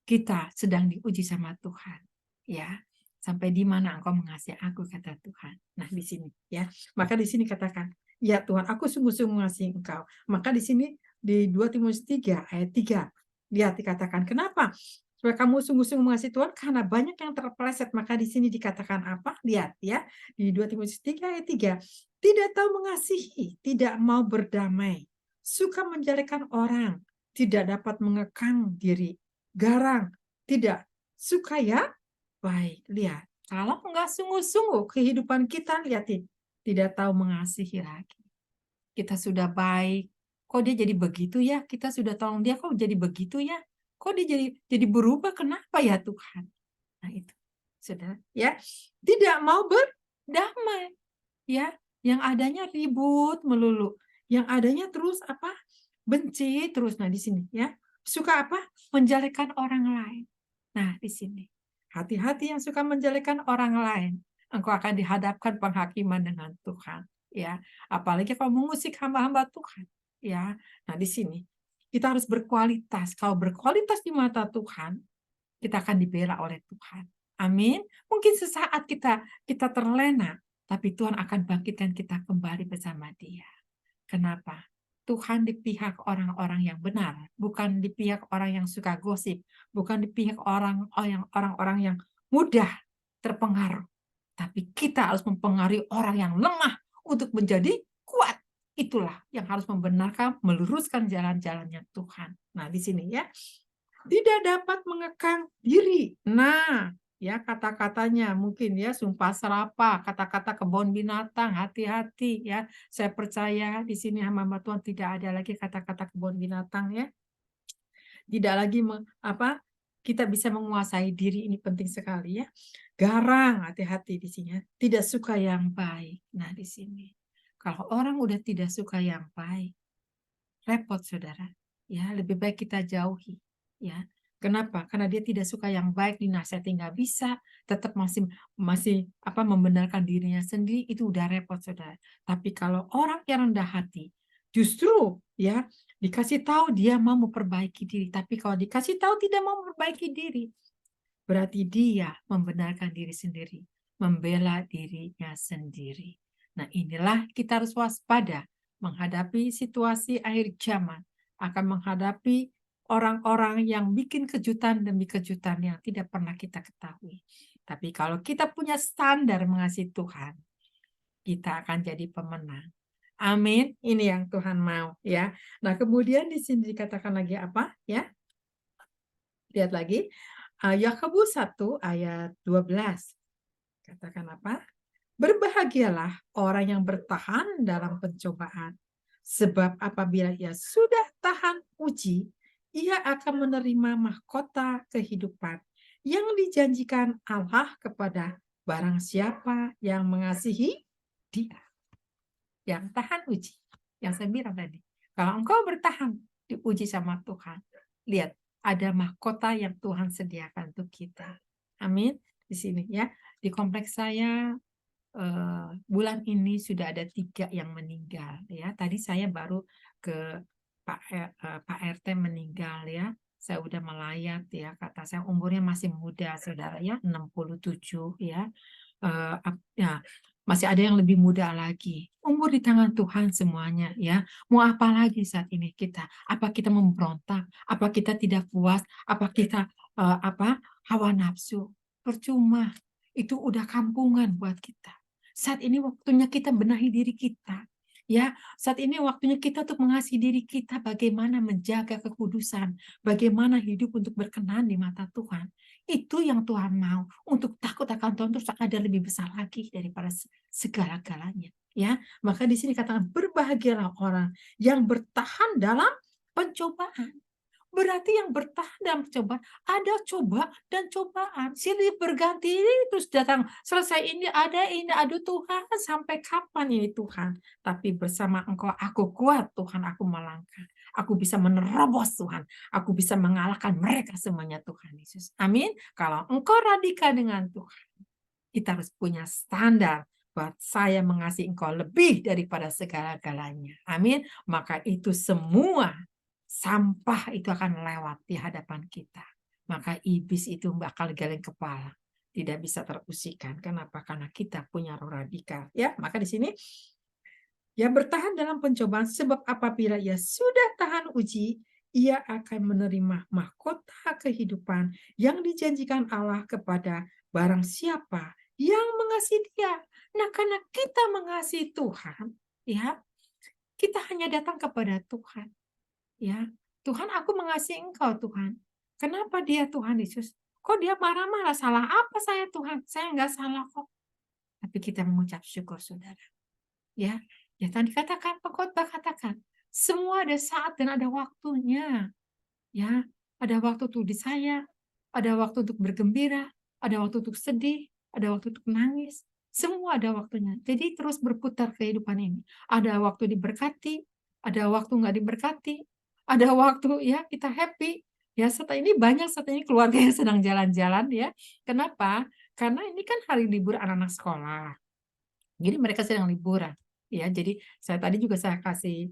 kita sedang diuji sama Tuhan. Ya, sampai di mana engkau mengasihi aku, kata Tuhan. Nah, di sini ya. Maka di sini katakan, ya Tuhan, aku sungguh-sungguh mengasihi engkau. Maka di sini di 2 Timotius 3 ayat 3, lihat dikatakan, kenapa? Supaya kamu sungguh-sungguh mengasihi Tuhan, karena banyak yang terpeleset. Maka di sini dikatakan apa? Lihat ya, di 2 Timotius 3 ayat 3, tidak tahu mengasihi, tidak mau berdamai, suka menjelekan orang, tidak dapat mengekang diri, garang, tidak suka ya baik. Lihat, kalau enggak sungguh-sungguh kehidupan kita, lihatin, tidak tahu mengasihi lagi. Kita sudah baik, kok dia jadi begitu ya? Kita sudah tolong dia, kok jadi begitu ya? Kok dia jadi berubah? Kenapa ya Tuhan? Nah itu, saudara, ya, tidak mau berdamai, ya, yang adanya ribut melulu, yang adanya terus apa? Benci terus. Nah di sini ya, suka apa? Menjelekan orang lain. Nah di sini, hati-hati yang suka menjelekan orang lain, engkau akan dihadapkan penghakiman dengan Tuhan, ya. Apalagi kalau mengusik hamba-hamba Tuhan, ya. Nah di sini kita harus berkualitas. Kalau berkualitas di mata Tuhan, kita akan dibela oleh Tuhan. Amin. Mungkin sesaat kita terlena, tapi Tuhan akan bangkitkan kita kembali bersama Dia. Kenapa? Tuhan di pihak orang-orang yang benar, bukan di pihak orang yang suka gosip, bukan di pihak orang-orang yang mudah terpengaruh. Tapi kita harus mempengaruhi orang yang lemah untuk menjadi kuat. Itulah yang harus membenarkan, meluruskan jalan-jalannya Tuhan. Nah, di sini ya. Tidak dapat mengekang diri. Nah, ya kata-katanya mungkin ya sumpah serapah, kata-kata kebun binatang, hati-hati ya. Saya percaya di sini hamba Tuhan tidak ada lagi kata-kata kebun binatang ya. Tidak lagi kita bisa menguasai diri, ini penting sekali ya. Garang, hati-hati di sini ya. Tidak suka yang baik. Nah, di sini. Kalau orang udah tidak suka yang baik, repot saudara. Ya, lebih baik kita jauhi. Ya, kenapa? Karena dia tidak suka yang baik, dinasihati nggak bisa, tetap masih membenarkan dirinya sendiri, itu udah repot saudara. Tapi kalau orang yang rendah hati, justru ya dikasih tahu dia mau memperbaiki diri, tapi kalau dikasih tahu tidak mau memperbaiki diri, berarti dia membenarkan diri sendiri, membela dirinya sendiri. Nah, inilah kita harus waspada menghadapi situasi akhir zaman, akan menghadapi orang-orang yang bikin kejutan demi kejutan yang tidak pernah kita ketahui. Tapi kalau kita punya standar mengasihi Tuhan, kita akan jadi pemenang. Amin. Ini yang Tuhan mau ya. Nah, kemudian di sini dikatakan lagi apa ya? Lihat lagi. Yakobus 1 ayat 12. Katakan apa? Berbahagialah orang yang bertahan dalam pencobaan. Sebab apabila ia sudah tahan uji, ia akan menerima mahkota kehidupan yang dijanjikan Allah kepada barang siapa yang mengasihi Dia. Yang tahan uji. Yang saya bilang tadi. Kalau engkau bertahan diuji sama Tuhan, lihat, ada mahkota yang Tuhan sediakan untuk kita. Amin. Di sini ya. Di kompleks saya bulan ini sudah ada 3 yang meninggal ya. Tadi saya baru ke Pak RT meninggal ya. Saya udah melayat ya, kata saya umurnya masih muda saudara ya, 67 ya. Ya, masih ada yang lebih muda lagi. Umur di tangan Tuhan semuanya ya. Mau apa lagi saat ini kita? Apa kita memberontak? Apa kita tidak puas? Apa kita hawa nafsu? Percuma. Itu udah kampungan buat kita. Saat ini waktunya kita benahi diri kita. Ya, saat ini waktunya kita untuk mengasihi diri kita, bagaimana menjaga kekudusan, bagaimana hidup untuk berkenan di mata Tuhan. Itu yang Tuhan mau. Untuk takut akan Tuhan terus ada lebih besar lagi daripada segala-galanya. Ya, maka di sini katakan berbahagialah orang yang bertahan dalam pencobaan. Berarti yang bertahan dalam cobaan, ada coba dan cobaan. Silih berganti terus datang. Selesai ini, aduh Tuhan, sampai kapan ini Tuhan? Tapi bersama Engkau aku kuat, Tuhan, aku melangkah. Aku bisa menerobos Tuhan. Aku bisa mengalahkan mereka semuanya Tuhan Yesus. Amin. Kalau Engkau radikal dengan Tuhan, kita harus punya standar buat saya mengasihi Engkau lebih daripada segala-galanya. Amin. Maka itu semua sampah itu akan lewat di hadapan kita. Maka iblis itu bakal geleng kepala, tidak bisa terusikkan. Kenapa? Karena kita punya roh radikal. Ya, maka di sini ya bertahan dalam pencobaan, sebab apabila ia sudah tahan uji, ia akan menerima mahkota kehidupan yang dijanjikan Allah kepada barang siapa yang mengasihi Dia. Nah, karena kita mengasihi Tuhan, ya, kita hanya datang kepada Tuhan. Ya, Tuhan, aku mengasihi Engkau, Tuhan. Kenapa dia, Tuhan Yesus? Kok dia marah-marah? Salah apa saya, Tuhan? Saya nggak salah kok. Tapi kita mengucap syukur, saudara. Ya, ya tadi katakan, pengkhotbah katakan, semua ada saat dan ada waktunya. Ya, ada waktu untuk disayang, ada waktu untuk bergembira, ada waktu untuk sedih, ada waktu untuk nangis. Semua ada waktunya. Jadi terus berputar kehidupan ini. Ada waktu diberkati, ada waktu nggak diberkati, ada waktu ya kita happy. Ya, serta ini banyak, serta ini keluarga yang sedang jalan-jalan ya. Kenapa? Karena ini kan hari libur anak-anak sekolah. Jadi mereka sedang liburan. Ya, jadi tadi juga saya kasih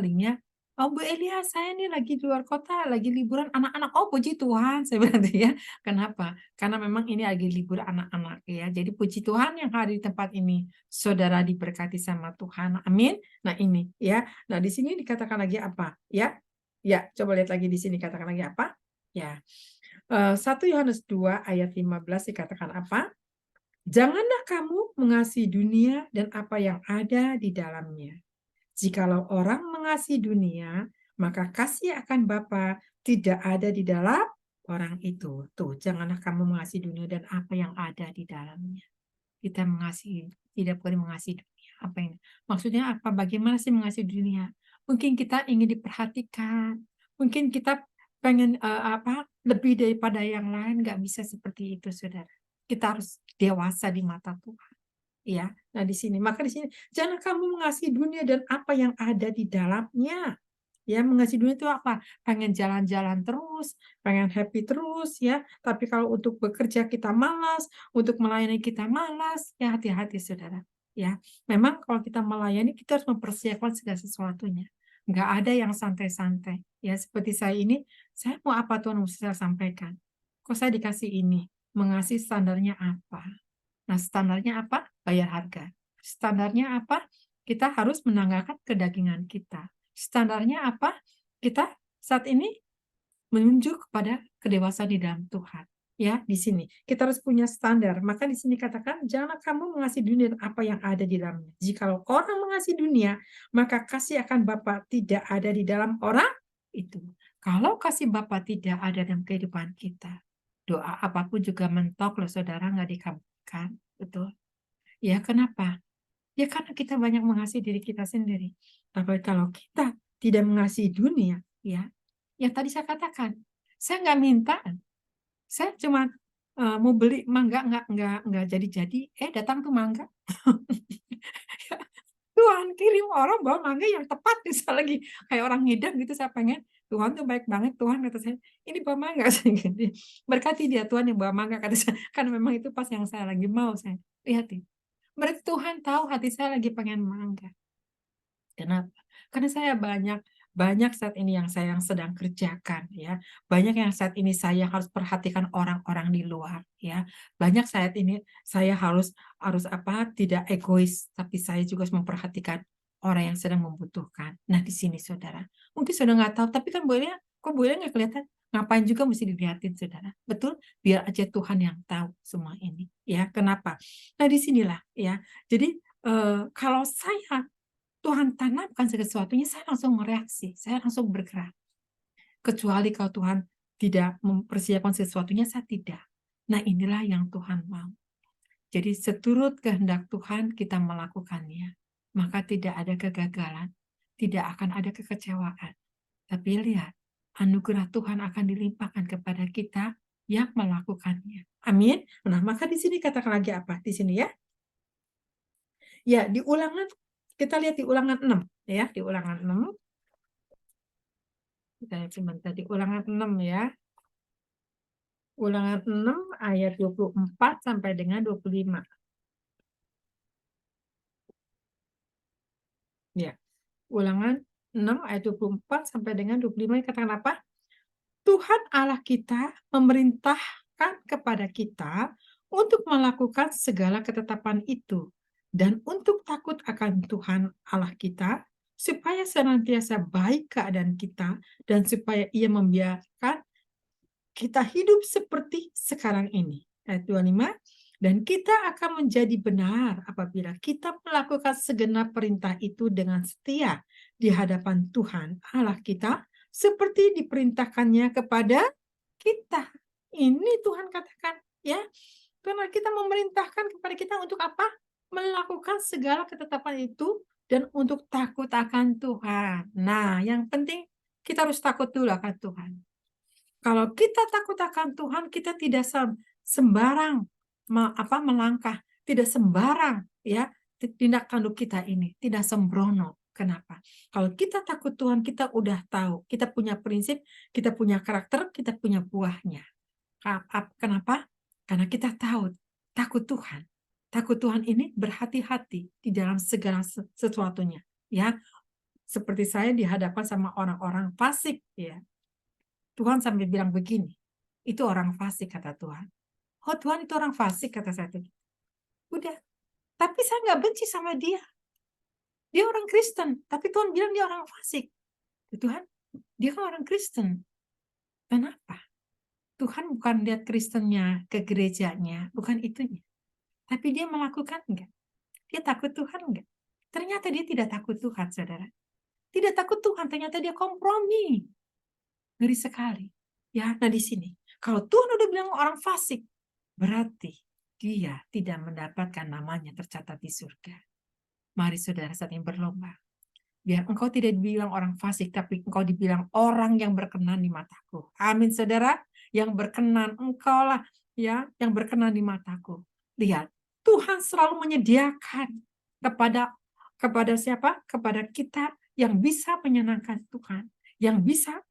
linknya. Oh, Bu Elia, saya nih lagi di luar kota, lagi liburan anak-anak. Oh, puji Tuhan, saya bilang ya. Kenapa? Karena memang ini lagi libur anak-anak ya. Jadi puji Tuhan yang hadir di tempat ini. Saudara diberkati sama Tuhan. Amin. Nah, ini ya. Nah, di sini dikatakan lagi apa? Ya. Ya, coba lihat lagi di sini katakan lagi apa? Ya. 1 Yohanes 2 ayat 15 dikatakan apa? Janganlah kamu mengasihi dunia dan apa yang ada di dalamnya. Jikalau orang mengasihi dunia, maka kasih akan Bapa tidak ada di dalam orang itu. Tuh, janganlah kamu mengasihi dunia dan apa yang ada di dalamnya. Kita mengasihi, tidak boleh mengasihi dunia. Apa ini? Maksudnya apa? Bagaimana sih mengasihi dunia? Mungkin kita ingin diperhatikan, mungkin kita pengen lebih daripada yang lain, nggak bisa seperti itu, saudara. Kita harus dewasa di mata Tuhan. Ya, nah di sini, maka di sini jangan kamu mengasihi dunia dan apa yang ada di dalamnya. Ya, mengasihi dunia itu apa? Pengen jalan-jalan terus, pengen happy terus ya. Tapi kalau untuk bekerja kita malas, untuk melayani kita malas, ya hati-hati saudara. Ya, memang kalau kita melayani kita harus mempersiapkan segala sesuatunya. Nggak ada yang santai-santai. Ya, seperti saya ini, saya mau apa Tuhan mesti saya sampaikan? Kok saya dikasih ini? Mengasihi standarnya apa? Nah, standarnya apa? Bayar harga. Standarnya apa? Kita harus menanggalkan kedagingan kita. Standarnya apa? Kita saat ini menunjuk kepada kedewasaan di dalam Tuhan. Ya, di sini kita harus punya standar. Maka di sini katakan, janganlah kamu mengasihi dunia dan apa yang ada di dalamnya. Jikalau orang mengasihi dunia, maka kasih akan Bapa tidak ada di dalam orang itu. Kalau kasih Bapa tidak ada dalam kehidupan kita, doa apapun juga mentok loh saudara, nggak dikabulkan. Betul. Ya, kenapa? Ya karena kita banyak mengasihi diri kita sendiri. Tapi kalau kita tidak mengasihi dunia, ya, yang tadi saya katakan, saya nggak minta, saya cuma mau beli mangga nggak jadi-jadi, datang tuh mangga. Tuhan kirim orang bawa mangga yang tepat, misal lagi kayak orang ngidam gitu, saya pengen Tuhan tuh baik banget, Tuhan kata saya, ini bawa mangga, saya gitu. Berkati dia Tuhan yang bawa mangga kata saya, karena memang itu pas yang saya lagi mau, saya lihatin. Berarti Tuhan tahu hati saya lagi pengen mangga. Kenapa? Karena saya banyak saat ini yang saya sedang kerjakan ya. Banyak yang saat ini saya harus perhatikan orang-orang di luar ya. Banyak saat ini saya harus tidak egois, tapi saya juga harus memperhatikan orang yang sedang membutuhkan. Nah, di sini saudara. Mungkin saudara nggak tahu, tapi kan boleh nggak kelihatan? Ngapain juga mesti dilihatin saudara. Betul? Biar aja Tuhan yang tahu semua ini. Ya, kenapa? Nah, disinilah ya. Jadi kalau Tuhan tanamkan sesuatunya, saya langsung mereaksi, saya langsung bergerak. Kecuali kalau Tuhan tidak mempersiapkan sesuatunya, saya tidak. Nah, inilah yang Tuhan mau. Jadi seturut kehendak Tuhan kita melakukannya. Maka tidak ada kegagalan, tidak akan ada kekecewaan. Tapi lihat, anugerah Tuhan akan dilimpahkan kepada kita yang melakukannya. Amin. Nah, maka di sini katakan lagi apa? Di sini ya. Ya, di Ulangan, kita lihat di Ulangan 6. Ya, di Ulangan 6. Kita lihat sebentar di Ulangan 6 ya. Ulangan 6 ayat 24 sampai dengan 25. Ya, Ulangan 6 ayat 24 sampai dengan 25 katakan apa? Tuhan Allah kita memerintahkan kepada kita untuk melakukan segala ketetapan itu dan untuk takut akan Tuhan Allah kita supaya senantiasa baik keadaan kita dan supaya Ia membiarkan kita hidup seperti sekarang ini. Ayat 25, dan kita akan menjadi benar apabila kita melakukan segenap perintah itu dengan setia di hadapan Tuhan Allah kita, seperti diperintahkannya kepada kita. Ini Tuhan katakan, ya. Karena kita memerintahkan kepada kita untuk apa? Melakukan segala ketetapan itu dan untuk takut akan Tuhan. Nah, yang penting kita harus takut dulu akan Tuhan. Kalau kita takut akan Tuhan, kita tidak sembarang melangkah, tidak sembarang ya tindak tanduk kita ini, tidak sembrono. Kenapa? Kalau kita takut Tuhan, kita udah tahu, kita punya prinsip, kita punya karakter, kita punya buahnya. Kenapa? Karena kita tahu, takut Tuhan. Takut Tuhan ini berhati-hati di dalam segala sesuatunya. Ya, seperti saya dihadapkan sama orang-orang fasik, ya. Tuhan sampai bilang begini, itu orang fasik kata Tuhan. Oh Tuhan itu orang fasik kata saya. Udah, tapi saya nggak benci sama dia. Dia orang Kristen, tapi Tuhan bilang dia orang fasik. Tuhan, dia kan orang Kristen. Kenapa? Tuhan bukan lihat Kristennya ke gerejanya, bukan itunya. Tapi dia melakukan enggak? Dia takut Tuhan enggak? Ternyata dia tidak takut Tuhan, saudara. Tidak takut Tuhan, ternyata dia kompromi. Ngeri sekali. Ya, nah di sini. Kalau Tuhan udah bilang orang fasik, berarti dia tidak mendapatkan namanya tercatat di surga. Mari saudara saat ini berlomba. Biar engkau tidak dibilang orang fasik, tapi engkau dibilang orang yang berkenan di mataku. Amin saudara. Yang berkenan engkau lah, ya, yang berkenan di mataku. Lihat, Tuhan selalu menyediakan kepada siapa? Kepada kita yang bisa menyenangkan Tuhan, yang bisa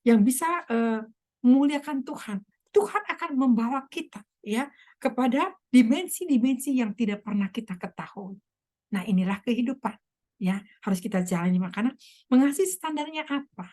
yang bisa memuliakan Tuhan. Tuhan akan membawa kita ya kepada dimensi-dimensi yang tidak pernah kita ketahui. Nah, inilah kehidupan ya, harus kita jalani. Makanya mengasihi standarnya apa?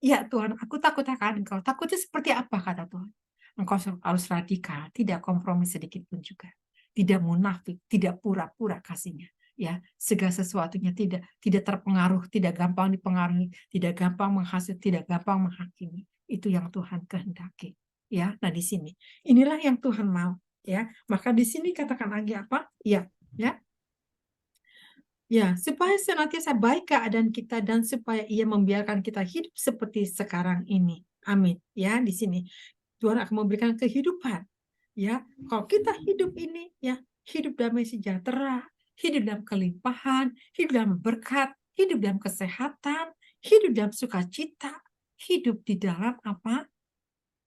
Ya Tuhan, aku takut akan Engkau. Takutnya seperti apa kata Tuhan? Engkau harus radikal, tidak kompromi sedikit pun juga. Tidak munafik, tidak pura-pura kasihnya. Ya, segala sesuatunya tidak terpengaruh, tidak gampang dipengaruhi, tidak gampang menghasut, tidak gampang menghakimi. Itu yang Tuhan kehendaki. Ya, nah di sini. Inilah yang Tuhan mau, ya. Maka di sini katakan lagi apa? Ya, ya. Ya, supaya senantiasa baik keadaan kita dan supaya Ia membiarkan kita hidup seperti sekarang ini. Amin. Ya, di sini Tuhan akan memberikan kehidupan. Ya, kalau kita hidup ini ya, hidup damai sejahtera, hidup dalam kelimpahan, hidup dalam berkat, hidup dalam kesehatan, hidup dalam sukacita, hidup di dalam apa?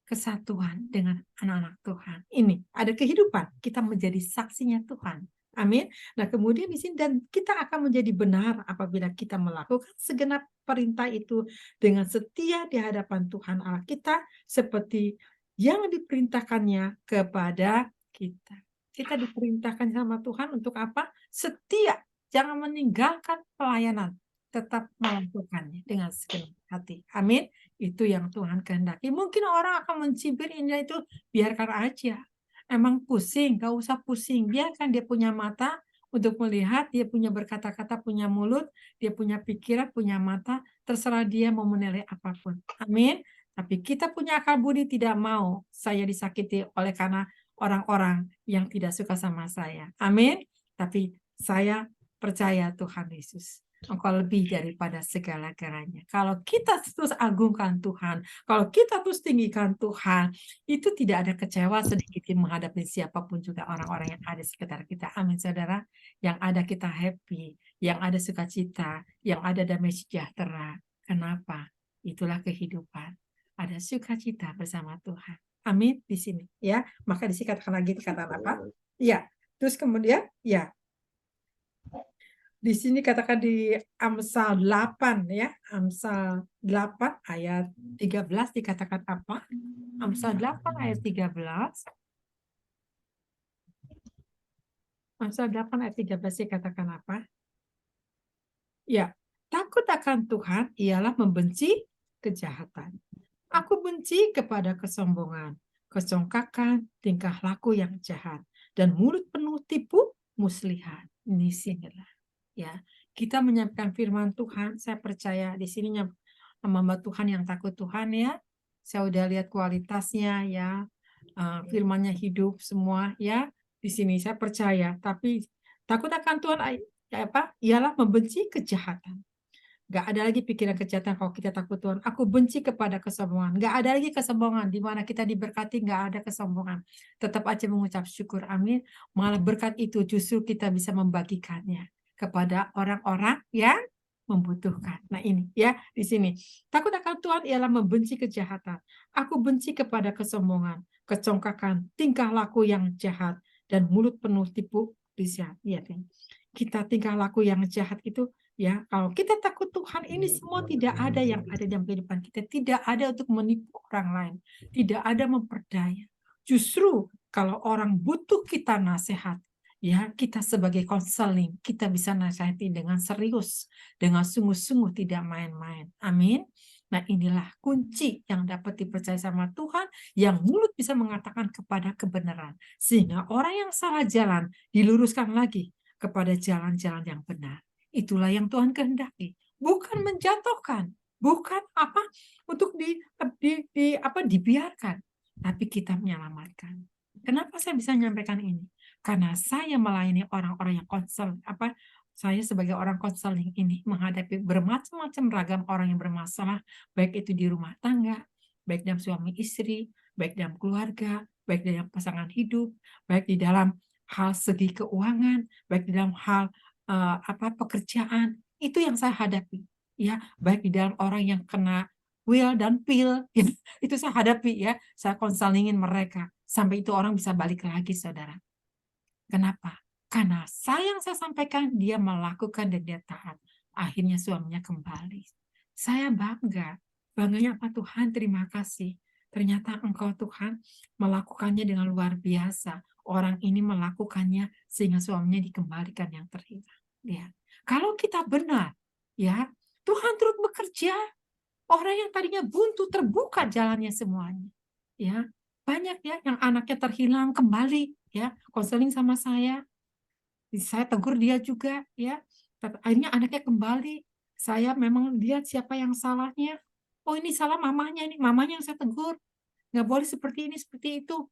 Kesatuan dengan anak-anak Tuhan. Ini ada kehidupan, kita menjadi saksinya Tuhan. Amin. Nah, kemudian di sini dan kita akan menjadi benar apabila kita melakukan segenap perintah itu dengan setia di hadapan Tuhan Allah kita seperti yang diperintahkannya kepada kita. Kita diperintahkan sama Tuhan untuk apa? Setia, jangan meninggalkan pelayanan, tetap melakukannya dengan segenap hati. Amin. Itu yang Tuhan kehendaki. Mungkin orang akan mencibir Indah itu, biarkan aja. Emang pusing, gak usah pusing. Biarkan dia punya mata untuk melihat, dia punya berkata-kata, punya mulut, dia punya pikiran, punya mata, terserah dia mau menilai apapun. Amin. Tapi kita punya akal budi, tidak mau saya disakiti oleh karena orang-orang yang tidak suka sama saya. Amin. Tapi saya percaya Tuhan Yesus. Engkau lebih daripada segala-galanya. Kalau kita terus agungkan Tuhan, kalau kita terus tinggikan Tuhan, itu tidak ada kecewa sedikit menghadapi siapapun juga orang-orang yang ada di sekitar kita. Amin, saudara. Yang ada kita happy, yang ada sukacita, yang ada damai sejahtera. Kenapa? Itulah kehidupan. Ada sukacita bersama Tuhan. Amin di sini, ya. Maka di sini katakan lagi dikatakan apa? Ya. Terus kemudian, ya. Di sini katakan di Amsal 8 ya. Amsal 8 ayat 13 dikatakan apa? Amsal 8 ayat 13. Amsal 8 ayat 13 dikatakan apa? Ya, takut akan Tuhan ialah membenci kejahatan. Aku benci kepada kesombongan, kecongkakan, tingkah laku yang jahat, dan mulut penuh tipu muslihat. Ini sinilah ya. Kita menyampaikan firman Tuhan, saya percaya di sini hamba Tuhan yang takut Tuhan ya. Saya udah lihat kualitasnya ya. Firmannya hidup semua ya. Di sini saya percaya, tapi takut akan Tuhan ialah membenci kejahatan. Gak ada lagi pikiran kejahatan kalau kita takut Tuhan. Aku benci kepada kesombongan. Gak ada lagi kesombongan. Di mana kita diberkati gak ada kesombongan. Tetap aja mengucap syukur. Amin. Malah berkat itu justru kita bisa membagikannya kepada orang-orang yang membutuhkan. Nah ini ya di sini. Takut akan Tuhan ialah membenci kejahatan. Aku benci kepada kesombongan, kecongkakan, tingkah laku yang jahat, dan mulut penuh tipu disiat. Lihat ya. Kita tingkah laku yang jahat itu ya, kalau kita takut Tuhan, ini semua tidak ada yang ada dalam kehidupan kita. Tidak ada untuk menipu orang lain. Tidak ada memperdaya. Justru kalau orang butuh kita nasihat, ya kita sebagai konseling, kita bisa nasihati dengan serius, dengan sungguh-sungguh tidak main-main. Amin. Nah inilah kunci yang dapat dipercaya sama Tuhan, yang mulut bisa mengatakan kepada kebenaran. Sehingga orang yang salah jalan diluruskan lagi kepada jalan-jalan yang benar. Itulah yang Tuhan kehendaki, bukan menjatuhkan, bukan untuk dibiarkan, tapi kita menyelamatkan. Kenapa saya bisa menyampaikan ini? Karena saya melayani orang-orang yang saya sebagai orang konseling ini menghadapi bermacam-macam ragam orang yang bermasalah, baik itu di rumah tangga, baik dalam suami istri, baik dalam keluarga, baik dalam pasangan hidup, baik di dalam hal segi keuangan, baik di dalam hal pekerjaan, itu yang saya hadapi ya, baik di dalam orang yang kena will dan pill ya, itu saya hadapi ya, saya konselingin mereka sampai itu orang bisa balik lagi saudara. Kenapa? Karena saya sampaikan dia melakukan dan dia taat, akhirnya suaminya kembali. Saya bangganya apa Tuhan, terima kasih, ternyata Engkau Tuhan melakukannya dengan luar biasa. Orang ini melakukannya sehingga suaminya dikembalikan yang terhilang. Ya. Kalau kita benar, ya Tuhan turut bekerja. Orang yang tadinya buntu terbuka jalannya semuanya. Ya, banyak ya yang anaknya terhilang kembali. Ya, konseling sama saya tegur dia juga. Ya, akhirnya anaknya kembali. Saya memang lihat siapa yang salahnya. Oh ini salah mamanya, ini mamanya yang saya tegur. Nggak boleh seperti ini, seperti itu.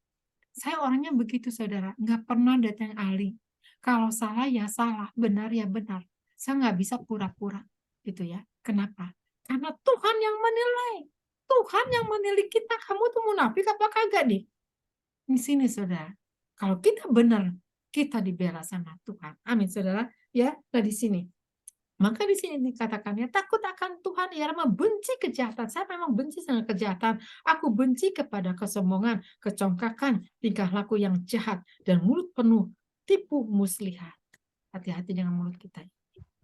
Saya orangnya begitu saudara, nggak pernah datang ahli. Kalau salah ya salah, benar ya benar. Saya nggak bisa pura-pura gitu ya. Kenapa? Karena Tuhan yang menilai. Tuhan yang menilai kita, kamu tuh munafik apa kagak nih? Di sini saudara, kalau kita benar, kita dibela sama Tuhan. Amin saudara. Ya, nah di sini. Maka di sini dikatakannya takut akan Tuhan ialah membenci kejahatan. Saya memang benci dengan kejahatan. Aku benci kepada kesombongan, kecongkakan, tingkah laku yang jahat, dan mulut penuh tipu muslihat. Hati-hati dengan mulut kita.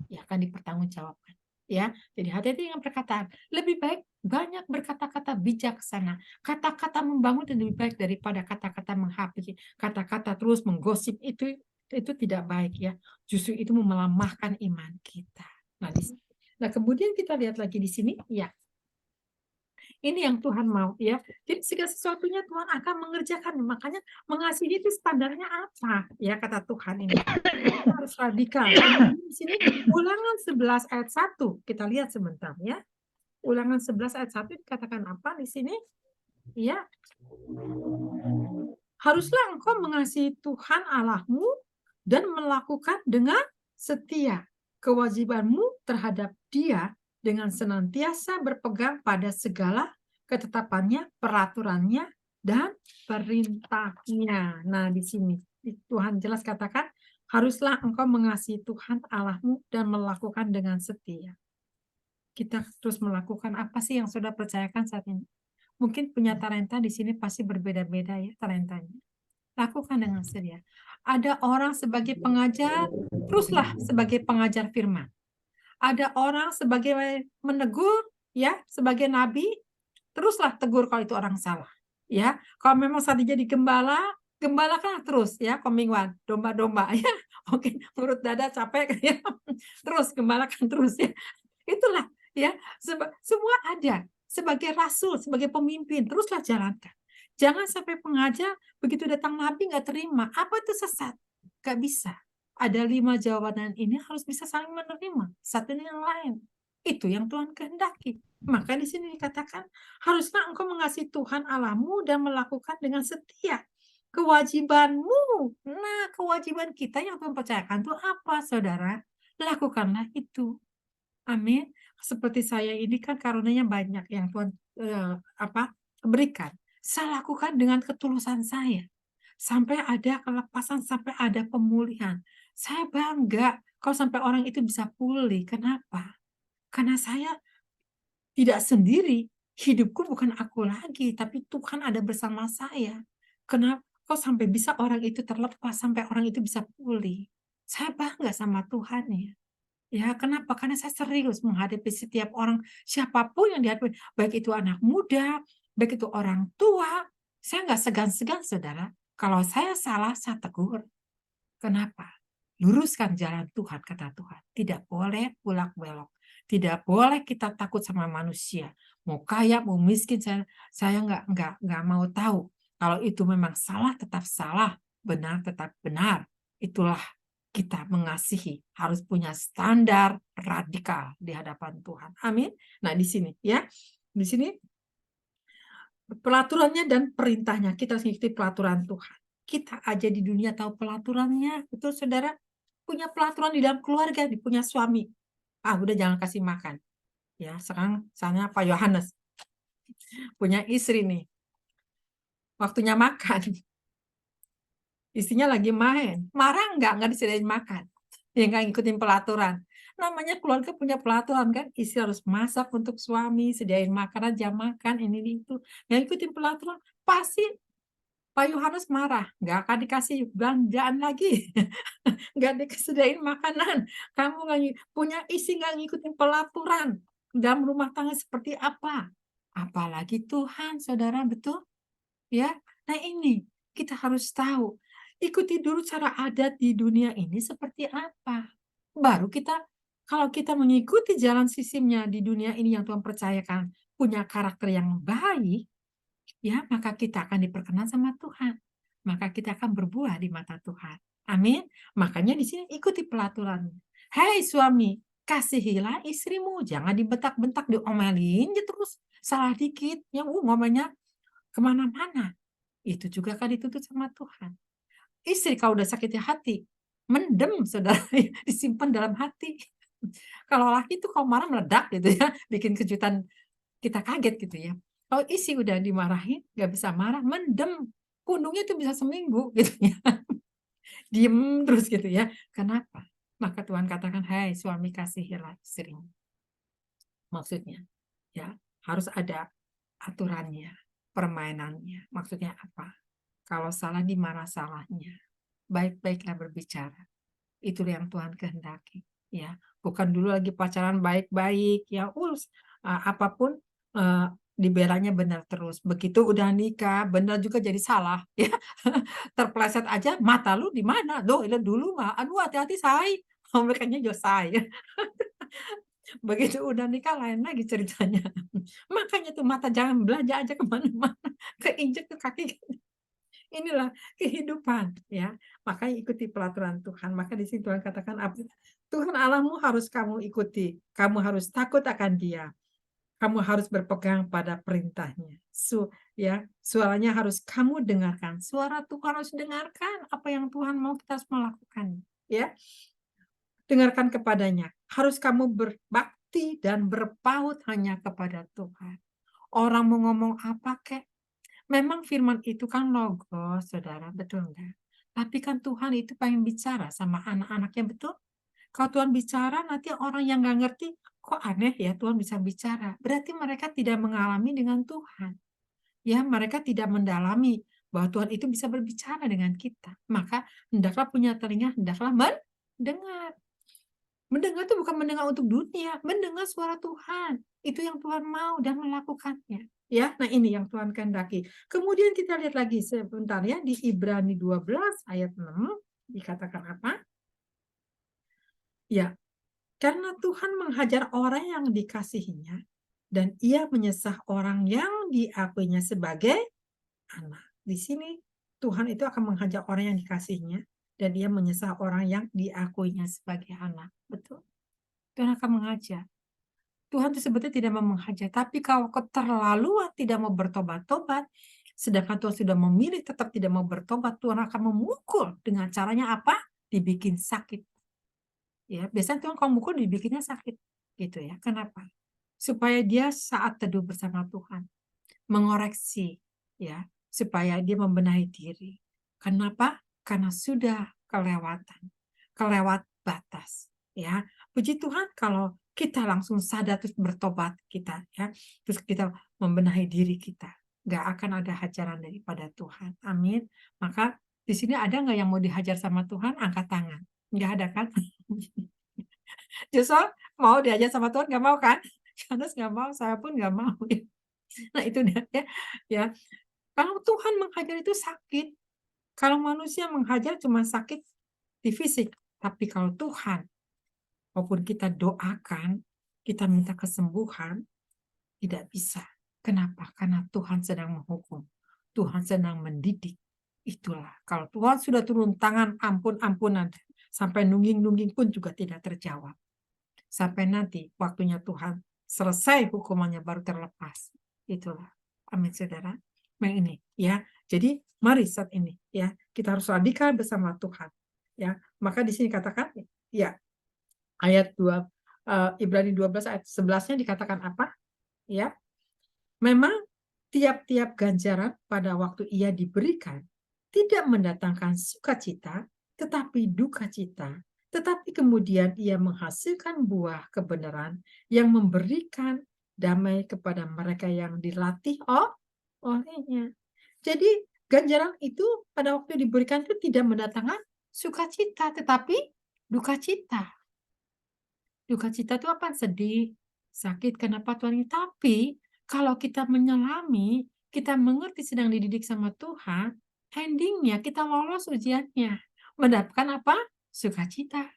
Ya akan dipertanggungjawabkan. Ya, jadi hati-hati dengan perkataan. Lebih baik banyak berkata-kata bijaksana. Kata-kata membangun lebih baik daripada kata-kata menghakimi. Kata-kata terus menggosip itu tidak baik ya. Justru itu melemahkan iman kita. Nah, kemudian kita lihat lagi di sini ya. Ini yang Tuhan mau ya. Jadi segala sesuatunya Tuhan akan mengerjakan. Makanya mengasihi itu standarnya apa? Ya kata Tuhan ini. Kita harus radikal. Di sini Ulangan 11 ayat 1. Kita lihat sebentar ya. Ulangan 11 ayat 1 dikatakan apa di sini? Ya. Haruslah engkau mengasihi Tuhan Allahmu dan melakukan dengan setia kewajibanmu terhadap Dia dengan senantiasa berpegang pada segala ketetapannya, peraturannya, dan perintahnya. Nah, di sini Tuhan jelas katakan, haruslah engkau mengasihi Tuhan Allahmu dan melakukan dengan setia. Kita terus melakukan apa sih yang sudah percayakan saat ini? Mungkin punya talenta di sini pasti berbeda-beda ya talentanya. Lakukan dengan setia. Ada orang sebagai pengajar, teruslah sebagai pengajar firman. Ada orang sebagai menegur, ya, sebagai nabi, teruslah tegur kalau itu orang salah. Ya, kalau memang saat jadi gembala, Gembalakan terus ya, Komingwan, domba-domba ya. Oke, urut dada capek ya. Terus gembalakan terus ya. Itulah ya, semua ada. Sebagai rasul, sebagai pemimpin, teruslah jalankan. Jangan sampai pengajar begitu datang nabi nggak terima. Apa itu sesat? Nggak bisa. Ada 5 jawaban ini harus bisa saling menerima satu dengan yang lain. Itu yang Tuhan kehendaki. Maka di sini dikatakan haruslah engkau mengasihi Tuhan Allahmu dan melakukan dengan setia kewajibanmu. Nah, kewajiban kita yang Tuhan percayakan itu apa, saudara? Lakukanlah itu. Amin. Seperti saya ini kan karunia banyak yang Tuhan berikan. Saya lakukan dengan ketulusan saya. Sampai ada kelepasan, sampai ada pemulihan. Saya bangga kalau sampai orang itu bisa pulih. Kenapa? Karena saya tidak sendiri. Hidupku bukan aku lagi, tapi Tuhan ada bersama saya. Kenapa? Kok sampai bisa orang itu terlepas, sampai orang itu bisa pulih. Saya bangga sama Tuhan ya. Ya, kenapa? Karena saya serius menghadapi setiap orang, siapapun yang dihadapi, baik itu anak muda, baik itu orang tua. Saya nggak segan-segan, saudara. Kalau saya salah, saya tegur. Kenapa? Luruskan jalan Tuhan, kata Tuhan. Tidak boleh bulak-belok. Tidak boleh kita takut sama manusia. Mau kaya, mau miskin, saya nggak mau tahu. Kalau itu memang salah, tetap salah. Benar, tetap benar. Itulah kita mengasihi, harus punya standar radikal di hadapan Tuhan. Amin. Nah, di sini ya. Di sini pelaturannya dan perintahnya, kita harus mengikuti pelaturan Tuhan. Kita aja di dunia tahu pelaturannya, betul saudara? Punya pelaturan di dalam keluarga, punya suami. Udah jangan kasih makan. Ya, sekarang misalnya Pak Yohanes punya istri nih. Waktunya makan. Istrinya lagi main. Marah nggak disediain makan. Ya nggak ngikutin pelaturan. Namanya keluarga punya pelaturan kan. Istri harus masak untuk suami, sediain makanan, jam makan, ini itu. Nggak ngikutin pelaturan, pasti Pak Yohanes marah. Nggak akan dikasih belanjaan lagi. Nggak disediain makanan. Kamu nggak punya istri nggak ngikutin pelaturan. Dalam rumah tangga seperti apa? Apalagi Tuhan, saudara, betul? Ya, nah ini kita harus tahu. Ikuti dulu cara adat di dunia ini seperti apa. Baru kalau kita mengikuti jalan sistemnya di dunia ini yang Tuhan percayakan, punya karakter yang baik, ya maka kita akan diperkenan sama Tuhan. Maka kita akan berbuah di mata Tuhan. Amin. Makanya di sini ikuti pelaturannya. Hei suami, kasihilah istrimu. Jangan dibentak-bentak, diomelin aja terus. Salah dikit, yang ngomongnya kemana-mana. Itu juga kan dituntut sama Tuhan. Istri kalau udah sakit hati, mendem, saudara, disimpan dalam hati. Kalau laki itu kalau marah meledak gitu ya, bikin kejutan kita kaget gitu ya. Kalau istri udah dimarahin, nggak bisa marah, mendem. Pundungnya itu bisa seminggu gitu ya. Diem terus gitu ya. Kenapa? Maka Tuhan katakan, hai suami kasihilah istrimu. Maksudnya, ya harus ada aturannya, permainannya. Maksudnya apa? Kalau salah di mana salahnya. Baik-baiklah berbicara. Itulah yang Tuhan kehendaki. Ya, bukan dulu lagi pacaran baik-baik. Ya, apapun dibelanya benar terus. Begitu udah nikah, benar juga jadi salah. Ya, terpeleset aja. Mata lu di mana? Loh, dulu mah. Aduh, hati-hati say. Mereka juga saya. Begitu udah nikah lain lagi ceritanya. Makanya tuh mata jangan belanja aja kemana-mana. Keinjek ke kaki. Inilah kehidupan ya. Makanya ikuti pelaturan Tuhan. Maka di situ Tuhan katakan Tuhan Allahmu harus kamu ikuti. Kamu harus takut akan Dia. Kamu harus berpegang pada perintahnya. Ya, suaranya harus kamu dengarkan. Suara Tuhan harus dengarkan. Apa yang Tuhan mau kita harus melakukan. Ya, dengarkan kepadanya. Harus kamu berbakti dan berpaut hanya kepada Tuhan. Orang mau ngomong apa kek? Memang firman itu kan logos, saudara, betul enggak? Tapi kan Tuhan itu pengen bicara sama anak-anaknya, betul? Kalau Tuhan bicara, nanti orang yang nggak ngerti, kok aneh ya Tuhan bisa bicara. Berarti mereka tidak mengalami dengan Tuhan. Ya, mereka tidak mendalami bahwa Tuhan itu bisa berbicara dengan kita. Maka hendaklah punya telinga, hendaklah mendengar. Mendengar itu bukan mendengar untuk dunia, mendengar suara Tuhan. Itu yang Tuhan mau dan melakukannya. Ya, nah ini yang Tuhan kehendaki. Kemudian kita lihat lagi sebentar ya di Ibrani 12 ayat 6 dikatakan apa? Ya, karena Tuhan menghajar orang yang dikasihinya dan ia menyesah orang yang diakuinya sebagai anak. Di sini Tuhan itu akan menghajar orang yang dikasihinya dan ia menyesah orang yang diakuinya sebagai anak. Betul. Tuhan akan mengajar. Tuhan itu sebetulnya tidak mau menghajar, tapi kalau keterlaluan tidak mau bertobat-tobat, sedangkan Tuhan sudah memilih tetap tidak mau bertobat, Tuhan akan memukul dengan caranya apa? Dibikin sakit. Ya, biasanya Tuhan kalau mukul dibikinnya sakit, gitu ya. Kenapa? Supaya dia saat teduh bersama Tuhan, mengoreksi, ya, supaya dia membenahi diri. Kenapa? Karena sudah kelewat batas, ya. Puji Tuhan kalau kita langsung sadar terus bertobat kita, ya, terus kita membenahi diri kita, nggak akan ada hajaran daripada Tuhan. Amin. Maka di sini ada nggak yang mau dihajar sama Tuhan? Angkat tangan. Nggak ada kan? Justru mau diajar sama Tuhan nggak mau kan? Johannes nggak mau, saya pun nggak mau. Nah itu dia ya. Ya, kalau Tuhan menghajar itu sakit. Kalau manusia menghajar cuma sakit di fisik. Tapi kalau Tuhan, walaupun kita doakan, kita minta kesembuhan, tidak bisa. Kenapa? Karena Tuhan sedang menghukum. Tuhan sedang mendidik. Itulah. Kalau Tuhan sudah turun tangan ampun-ampunan, sampai nungging-nungging pun juga tidak terjawab. Sampai nanti waktunya Tuhan selesai hukumannya baru terlepas. Itulah. Amin saudara. Yang ini ya. Jadi mari saat ini ya kita harus radikal bersama Tuhan. Ya, maka di sini katakan ya ayat 2 Ibrani 12 ayat 11-nya dikatakan apa? Ya. Memang tiap-tiap ganjaran pada waktu ia diberikan tidak mendatangkan sukacita, tetapi duka cita. Tetapi kemudian ia menghasilkan buah kebenaran yang memberikan damai kepada mereka yang dilatih olehnya. Jadi ganjaran itu pada waktu diberikan itu tidak mendatangkan sukacita, tetapi duka cita. Duka cita itu apa? Sedih, sakit, kenapa Tuhan ini? Tapi kalau kita menyelami, kita mengerti sedang dididik sama Tuhan, endingnya kita lolos ujiannya. Mendapatkan apa? Sukacita.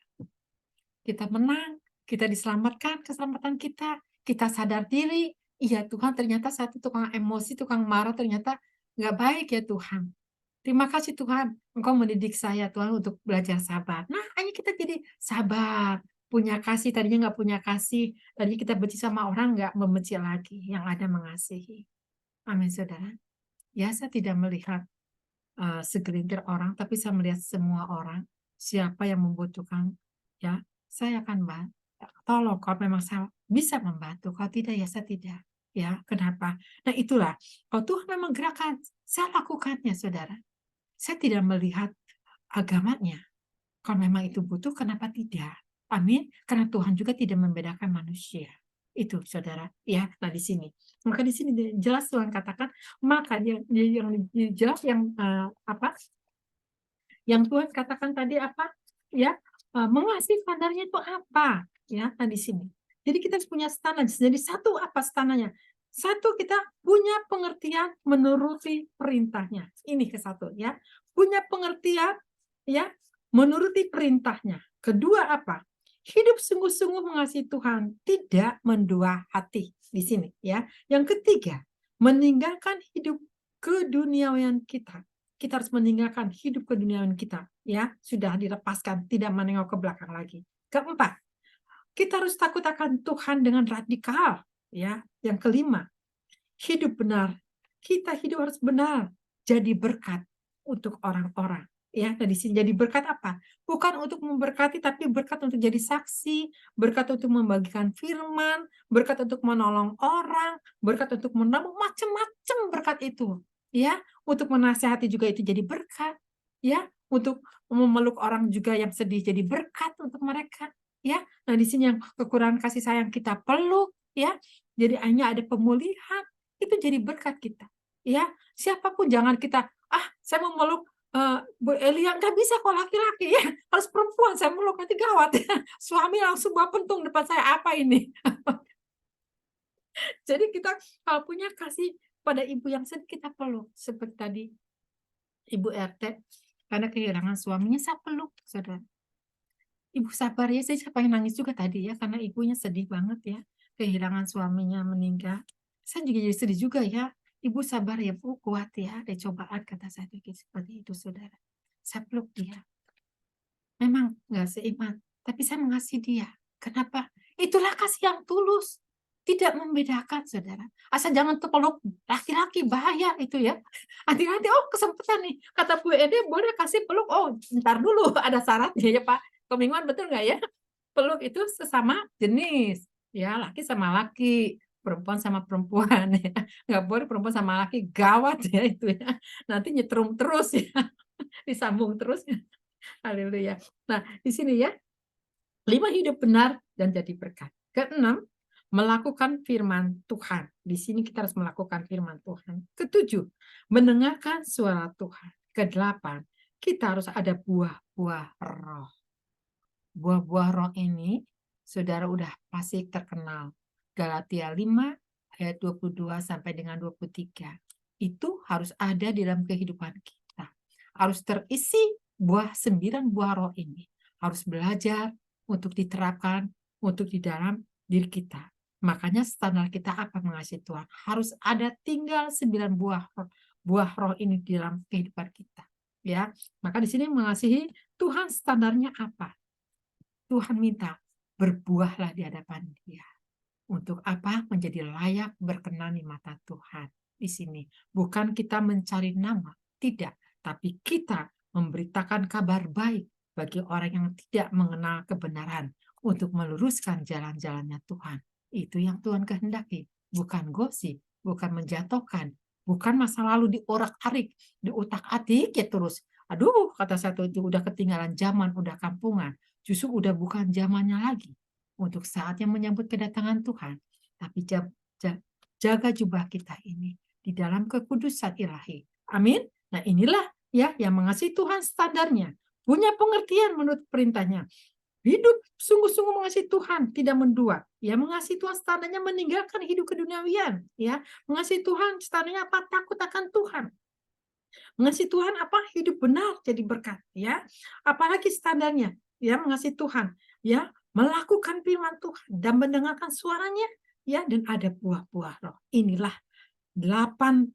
Kita menang, kita diselamatkan keselamatan kita sadar diri. Iya Tuhan ternyata satu tukang emosi, tukang marah ternyata nggak baik ya Tuhan. Terima kasih Tuhan, Engkau mendidik saya Tuhan untuk belajar sabar. Nah, hanya kita jadi sabar, punya kasih, tadinya nggak punya kasih, tadinya kita benci sama orang, nggak membenci lagi, yang ada mengasihi. Amin, saudara. Ya, saya tidak melihat segelintir orang, tapi saya melihat semua orang, siapa yang membutuhkan, ya, saya akan bantu. Tolong, kalau memang saya bisa membantu, kalau tidak, ya saya tidak. Ya, kenapa? Nah, itulah, kalau Tuhan memang gerakan, saya lakukannya, saudara. Saya tidak melihat agamanya. Kalau memang itu butuh, kenapa tidak? Amin. Karena Tuhan juga tidak membedakan manusia. Itu, saudara. Ya, nah di sini. Maka di sini jelas Tuhan katakan, maka yang jelas yang apa? Yang Tuhan katakan tadi apa? Ya, mengasihi standarnya itu apa? Ya, nah di sini. Jadi kita harus punya standar. Jadi satu apa standarnya? Satu, kita punya pengertian menuruti perintahnya. Ini ke satu ya. Punya pengertian ya menuruti perintahnya. Kedua apa? Hidup sungguh-sungguh mengasihi Tuhan, tidak mendua hati di sini ya. Yang ketiga, meninggalkan hidup keduniawian kita. Kita harus meninggalkan hidup keduniawian kita ya, sudah dilepaskan, tidak menengok ke belakang lagi. Keempat, kita harus takut akan Tuhan dengan radikal ya. Yang kelima, hidup benar. Kita hidup harus benar, jadi berkat untuk orang-orang. Ya, nah di sini jadi berkat apa? Bukan untuk memberkati, tapi berkat untuk jadi saksi, berkat untuk membagikan firman, berkat untuk menolong orang, berkat untuk menabung, macam-macam berkat itu. Ya, untuk menasihati juga itu jadi berkat. Ya, untuk memeluk orang juga yang sedih jadi berkat untuk mereka. Ya, nah di sini yang kekurangan kasih sayang kita peluk. Ya, jadi hanya ada pemulihan. Itu jadi berkat kita. Ya, siapapun jangan kita, saya memeluk Bu Elia nggak bisa kok laki-laki ya, harus perempuan saya meluk nanti gawat ya. Suami langsung bawa pentung depan saya, apa ini? Jadi kita kalau punya kasih pada ibu yang sedih kita peluk seperti tadi Ibu RT karena kehilangan suaminya saya peluk, saudara. Ibu sabar ya, saya pengen nangis juga tadi ya karena ibunya sedih banget ya kehilangan suaminya meninggal. Saya juga jadi sedih juga ya. Ibu sabar ya Bu, kuat ya, ada cobaan kata saya seperti itu saudara. Saya peluk dia. Memang nggak seiman, tapi saya mengasihi dia. Kenapa? Itulah kasih yang tulus. Tidak membedakan, saudara. Asal jangan peluk laki-laki, bahaya itu ya. Hati-hati, oh kesempatan nih. Kata Bu Ede, boleh kasih peluk. Oh, ntar dulu, ada syaratnya ya Pak. Kebingungan betul nggak ya? Peluk itu sesama jenis. Ya, laki sama laki. Perempuan sama perempuan. Ya. Nggak boleh perempuan sama laki. Gawat ya itu ya. Nanti nyetrum terus ya. Disambung terus. Haleluya. Nah, di sini ya, 5 hidup benar dan jadi berkat. Keenam, melakukan firman Tuhan. Di sini kita harus melakukan firman Tuhan. Ketujuh, mendengarkan suara Tuhan. Kedelapan, kita harus ada buah-buah roh. Buah-buah roh ini, saudara udah pasti terkenal. Galatia 5 ayat 22 sampai dengan 23. Itu harus ada di dalam kehidupan kita. Harus terisi 9 buah roh ini. Harus belajar untuk diterapkan untuk di dalam diri kita. Makanya standar kita apa mengasihi Tuhan? Harus ada tinggal 9 buah roh ini di dalam kehidupan kita. Ya, maka di sini mengasihi Tuhan standarnya apa? Tuhan minta berbuahlah di hadapan Dia. Untuk apa? Menjadi layak berkenan di mata Tuhan. Di sini bukan kita mencari nama, tidak, tapi kita memberitakan kabar baik bagi orang yang tidak mengenal kebenaran untuk meluruskan jalan-jalannya Tuhan. Itu yang Tuhan kehendaki, bukan gosip, bukan menjatuhkan, bukan masa lalu diorak-arik, diutak-atik ya terus. Aduh, kata satu itu udah ketinggalan zaman, udah kampungan. Justru udah bukan zamannya lagi untuk saatnya menyambut kedatangan Tuhan. Tapi jaga jubah kita ini di dalam kekudusan ilahi. Amin. Nah inilah ya yang mengasihi Tuhan standarnya. Punya pengertian menurut perintahnya. Hidup sungguh-sungguh mengasihi Tuhan, tidak mendua. Ya mengasihi Tuhan standarnya meninggalkan hidup keduniawian. Ya mengasihi Tuhan standarnya apa? Takut akan Tuhan. Mengasihi Tuhan apa? Hidup benar jadi berkat. Ya apalagi standarnya? Ya mengasihi Tuhan. Ya melakukan firman Tuhan dan mendengarkan suaranya, ya dan ada buah-buah roh. Inilah 8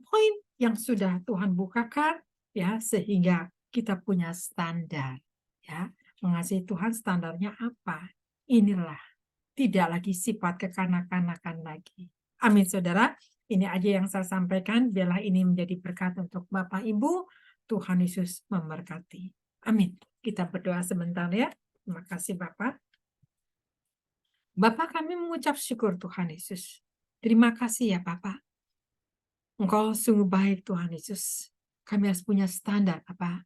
poin yang sudah Tuhan bukakan ya sehingga kita punya standar ya. Mengasihi Tuhan standarnya apa? Inilah tidak lagi sifat kekanak-kanakan lagi. Amin saudara. Ini aja yang saya sampaikan. Biarlah ini menjadi berkat untuk Bapak Ibu. Tuhan Yesus memberkati. Amin. Kita berdoa sebentar ya. Terima kasih Bapak. Bapak kami mengucap syukur Tuhan Yesus. Terima kasih ya Bapak. Engkau sungguh baik Tuhan Yesus. Kami harus punya standar apa?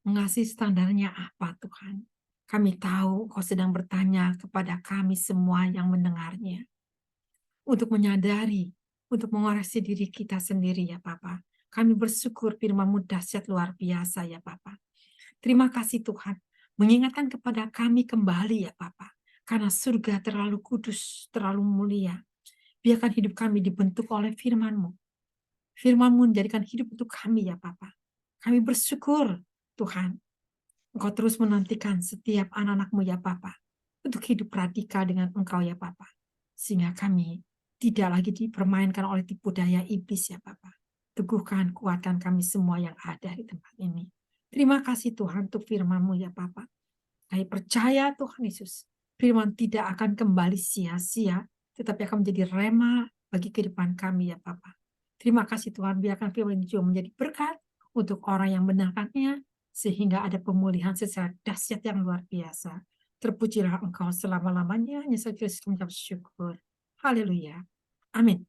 Mengasihi standarnya apa Tuhan? Kami tahu Engkau sedang bertanya kepada kami semua yang mendengarnya. Untuk menyadari, untuk mengoreksi diri kita sendiri ya Bapak. Kami bersyukur firman-Mu dahsyat luar biasa ya Bapak. Terima kasih Tuhan, mengingatkan kepada kami kembali ya Bapak. Karena surga terlalu kudus, terlalu mulia. Biarkan hidup kami dibentuk oleh firman-Mu. Firman-Mu menjadikan hidup untuk kami ya Bapak. Kami bersyukur Tuhan, Engkau terus menantikan setiap anak-anak-Mu ya Bapak. Untuk hidup radikal dengan Engkau ya Bapak. Sehingga kami tidak lagi dipermainkan oleh tipu daya iblis ya Bapak. Teguhkan, kuatkan kami semua yang ada di tempat ini. Terima kasih Tuhan untuk firman-Mu ya Bapak. Kami percaya Tuhan Yesus, firman tidak akan kembali sia-sia, tetapi akan menjadi rema bagi kehidupan kami ya Bapak. Terima kasih Tuhan, biarkan firman itu menjadi berkat untuk orang yang mendengarkannya, sehingga ada pemulihan secara dahsyat yang luar biasa. Terpujilah Engkau selama-lamanya, hanya saya Kristus mengucap syukur. Haleluya. Amin.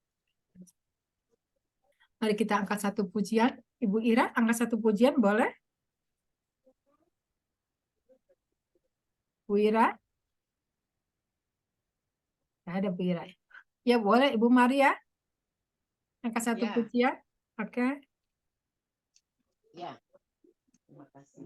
Mari kita angkat satu pujian. Ibu Ira, angkat satu pujian, boleh? Bu Ira? Ada Bu Ira. Ya boleh, Ibu Maria. Angkat satu Ya. pujian. Oke. Terima kasih.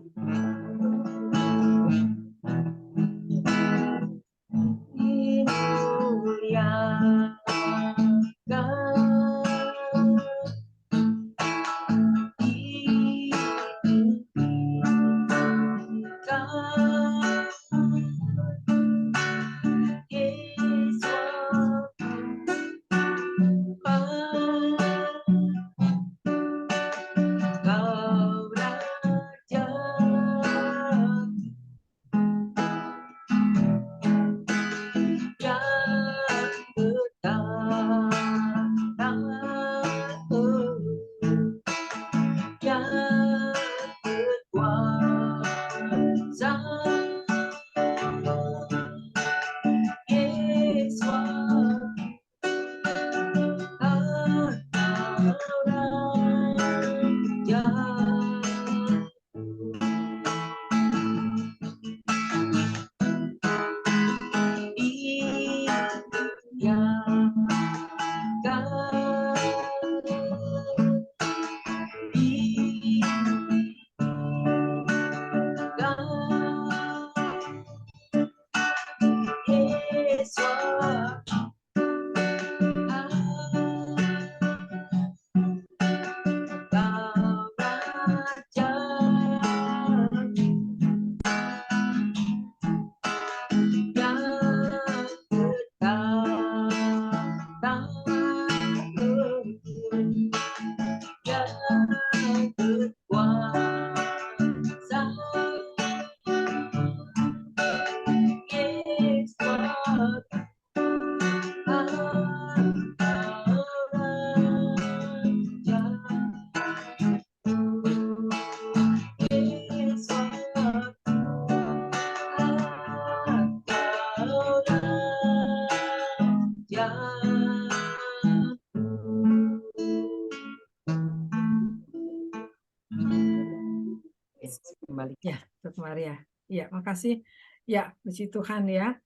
Kembali. Ya, Dr. Maria. Ya, makasih. Ya, puji Tuhan ya.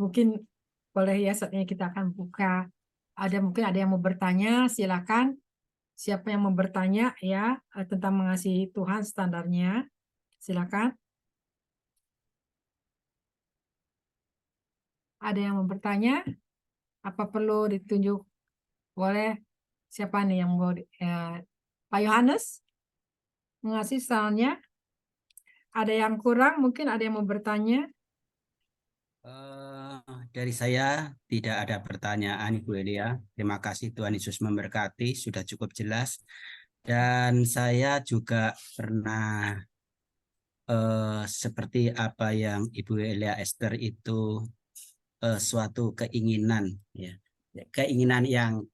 Mungkin boleh ya saatnya kita akan buka. Mungkin ada yang mau bertanya, silakan. Siapa yang mau bertanya ya tentang mengasihi Tuhan standarnya, silakan. Ada yang mau bertanya? Apa perlu ditunjuk? Boleh. Siapa nih yang mau? Pak Yohanes? Mengasihi standarnya? Ada yang kurang? Mungkin ada yang mau bertanya? Dari saya tidak ada pertanyaan, Ibu Elia. Terima kasih, Tuhan Yesus memberkati, sudah cukup jelas. Dan saya juga pernah seperti apa yang Ibu Elia Esther itu suatu keinginan, ya, keinginan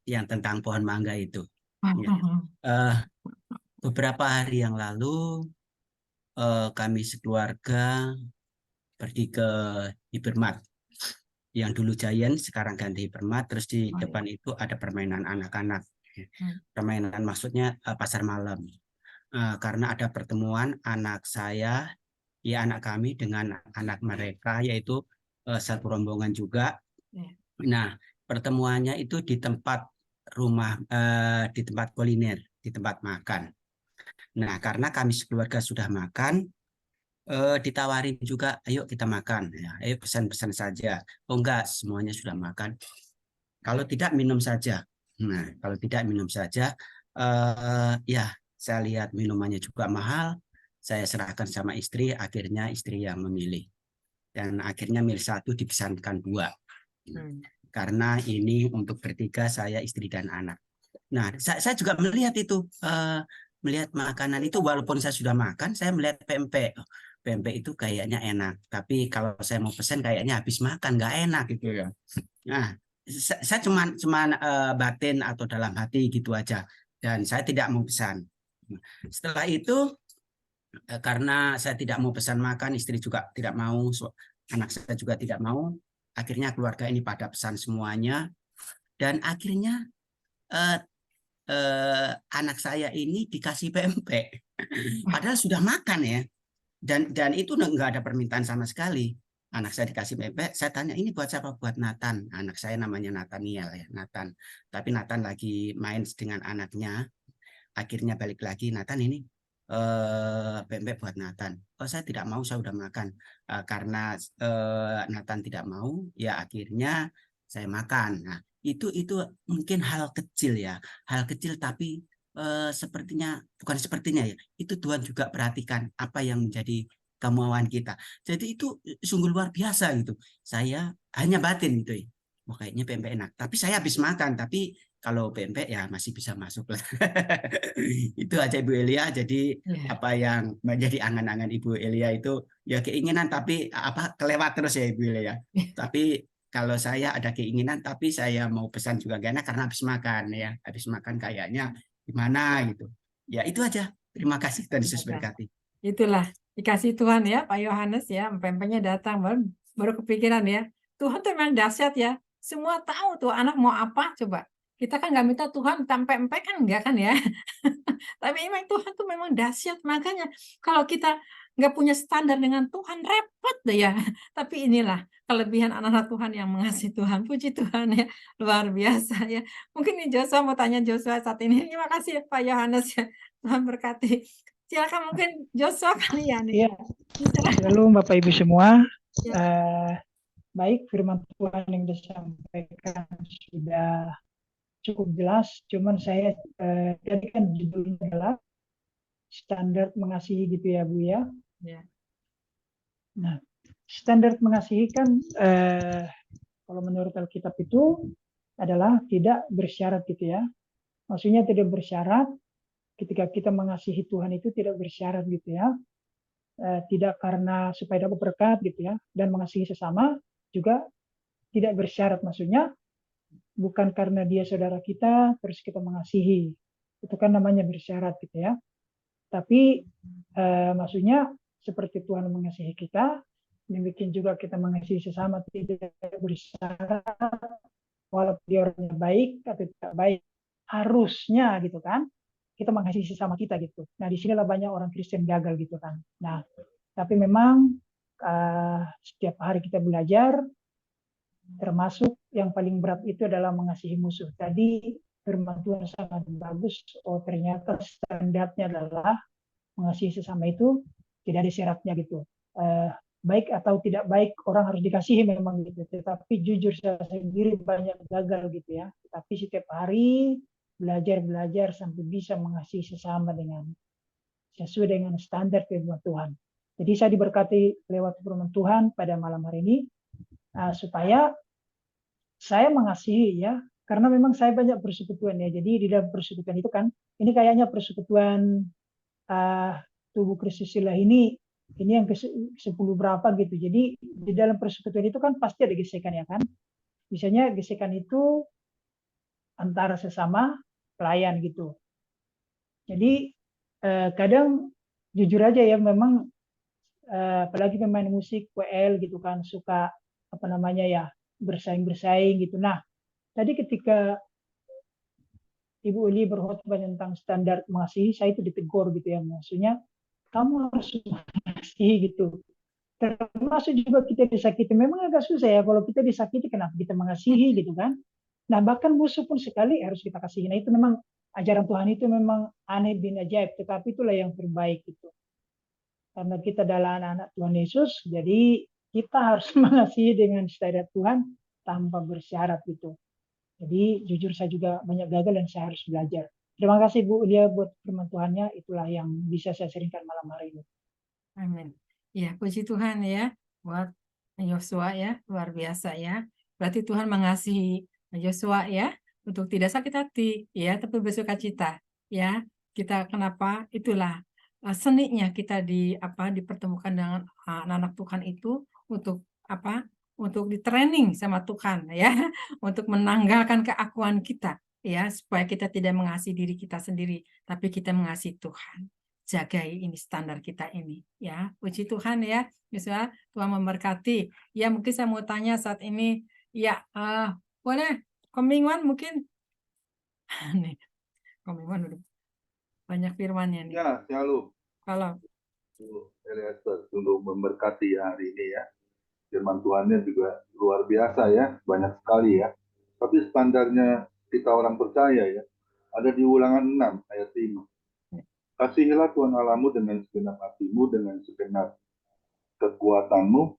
yang tentang pohon mangga itu. Ya. Beberapa hari yang lalu kami sekeluarga pergi ke Hypermart. Yang dulu Giant, sekarang ganti Hypermart. Terus di depan itu ada permainan anak-anak. Permainan maksudnya pasar malam. Karena ada pertemuan anak saya, ya anak kami dengan anak mereka, yaitu satu rombongan juga. Nah, pertemuannya itu di tempat rumah, di tempat kuliner, di tempat makan. Nah, karena kami sekeluarga sudah makan, ditawarin juga, ayo kita makan, ya, ayo pesan-pesan saja. Oh enggak, semuanya sudah makan. Kalau tidak minum saja. Nah, kalau tidak minum saja, ya saya lihat minumannya juga mahal. Saya serahkan sama istri, akhirnya istri yang memilih. Dan akhirnya milih satu, dipesankan dua. Karena ini untuk bertiga, saya, istri, dan anak. Nah, saya juga melihat itu, melihat makanan itu, walaupun saya sudah makan, saya melihat pempek. Pempek itu kayaknya enak, tapi kalau saya mau pesan kayaknya habis makan, nggak enak gitu ya. Nah, saya cuman batin atau dalam hati gitu aja, dan saya tidak mau pesan. Setelah itu, karena saya tidak mau pesan makan, istri juga tidak mau, anak saya juga tidak mau, akhirnya keluarga ini pada pesan semuanya, dan akhirnya anak saya ini dikasih pempek, padahal sudah makan ya, dan itu nggak ada permintaan sama sekali. Anak saya dikasih pempek, saya tanya ini buat siapa? Buat Nathan. Anak saya namanya Nathaniel ya, Nathan. Tapi Nathan lagi main dengan anaknya. Akhirnya balik lagi, Nathan ini pempek buat Nathan. Oh, saya tidak mau, saya udah makan. Karena Nathan tidak mau, ya akhirnya saya makan. Nah, itu mungkin hal kecil ya, hal kecil tapi sepertinya bukan sepertinya ya. Itu Tuhan juga perhatikan apa yang menjadi kemauan kita. Jadi itu sungguh luar biasa gitu. Saya hanya batin gitu ya. Wah, kayaknya pempek enak. Tapi saya habis makan, tapi kalau pempek ya masih bisa masuk lah. Itu aja Ibu Elia. Jadi Ya. apa yang menjadi angan-angan Ibu Elia itu ya keinginan tapi apa kelewat terus ya Ibu Elia. Tapi kalau saya ada keinginan tapi saya mau pesan juga gak enak karena habis makan ya. Habis makan kayaknya gimana gitu. Ya itu aja. Terima kasih Tuhan Yesus berkati. Itulah dikasih Tuhan ya, Pak Yohanes ya, pempeknya datang baru kepikiran ya. Tuhan tuh memang dahsyat ya. Semua tahu tuh anak mau apa coba. Kita kan nggak minta Tuhan sampai empek kan enggak kan ya. Tapi memang Tuhan tuh memang dahsyat. Makanya kalau kita nggak punya standar dengan Tuhan repot deh ya. Tapi inilah kelebihan anak-anak Tuhan yang mengasihi Tuhan. Puji Tuhan ya, luar biasa ya. Mungkin nih Joshua mau tanya Joshua saat ini. Terima kasih ya Pak Yohanes ya. Tuhan berkati. Silakan mungkin Joshua kali ya nih. Iya, Silakan. shalom Bapak Ibu semua. Ya. Baik, firman Tuhan yang disampaikan sudah cukup jelas. Cuman saya tadi kan judulnya adalah standar mengasihi gitu ya Bu ya. Ya. Nah, standar mengasihi kan kalau menurut Alkitab itu adalah tidak bersyarat gitu ya. Maksudnya tidak bersyarat ketika kita mengasihi Tuhan itu tidak bersyarat gitu ya. Tidak karena supaya dapat berkat gitu ya, dan mengasihi sesama juga tidak bersyarat, maksudnya bukan karena dia saudara kita terus kita mengasihi, itu kan namanya bersyarat gitu ya. Tapi maksudnya seperti Tuhan mengasihi kita, demikian juga kita mengasihi sesama tidak bersyarat, walaupun dia orangnya baik atau tidak baik, harusnya gitu kan kita mengasihi sesama kita gitu. Nah disinilah banyak orang Kristen gagal gitu kan. Nah tapi memang setiap hari kita belajar, termasuk yang paling berat itu adalah mengasihi musuh. Tadi firman Tuhan sangat bagus. Oh ternyata standarnya adalah mengasihi sesama itu tidak ada syaratnya gitu. Baik atau tidak baik orang harus dikasihi memang gitu. Tetapi jujur saya sendiri banyak gagal gitu ya. Tapi setiap hari belajar sampai bisa mengasihi sesama dengan sesuai dengan standar firman Tuhan. Jadi saya diberkati lewat firman Tuhan pada malam hari ini supaya saya mengasihi ya, karena memang saya banyak persekutuan ya. Jadi di dalam persekutuan itu kan, ini kayaknya persekutuan tubuh Kristus ini yang ke-10 berapa gitu. Jadi di dalam persekutuan itu kan pasti ada gesekan ya kan. Misalnya gesekan itu antara sesama pelayan gitu. Jadi kadang jujur aja ya memang apalagi pemain musik WL gitu kan suka apa namanya ya bersaing gitu. Nah tadi ketika Ibu Eli berkhotbah tentang standar mengasihi, saya itu ditegur gitu ya, maksudnya kamu harus mengasihi gitu. Termasuk juga kita disakiti, memang agak susah ya kalau kita disakiti, kenapa kita mengasihi gitu kan. Nah bahkan musuh pun sekali harus kita kasihi. Nah itu memang ajaran Tuhan itu memang aneh bin ajaib, tetapi itulah yang terbaik gitu. Karena kita adalah anak-anak Tuhan Yesus, jadi kita harus mengasihi dengan standar Tuhan tanpa bersyarat gitu. Jadi jujur saya juga banyak gagal dan saya harus belajar. Terima kasih Bu Lia buat firman Tuhannya, itulah yang bisa saya sharingkan malam hari ini. Amin. Ya, puji Tuhan ya buat Yosua ya, luar biasa ya. Berarti Tuhan mengasihi Yosua ya untuk tidak sakit hati ya, tapi bersukacita ya. Kita kenapa? Itulah seninya kita dipertemukan dengan anak-anak Tuhan itu untuk apa? Untuk di training sama Tuhan ya, untuk menanggalkan keakuan kita ya, supaya kita tidak mengasihi diri kita sendiri, tapi kita mengasihi Tuhan. Jagai ini standar kita ini ya, puji Tuhan ya. Misalnya Tuhan memberkati ya. Mungkin saya mau tanya saat ini ya, boleh Coming One mungkin nih, Coming One udah banyak firmannya nih Ya, shalom. kalau Eliezer untuk memberkati hari ini ya. Firman Tuhannya juga luar biasa ya, banyak sekali ya. Tapi standarnya kita orang percaya ya, ada di Ulangan 6 ayat 5. Kasihilah Tuhan Allahmu dengan segenap hatimu, dengan segenap kekuatanmu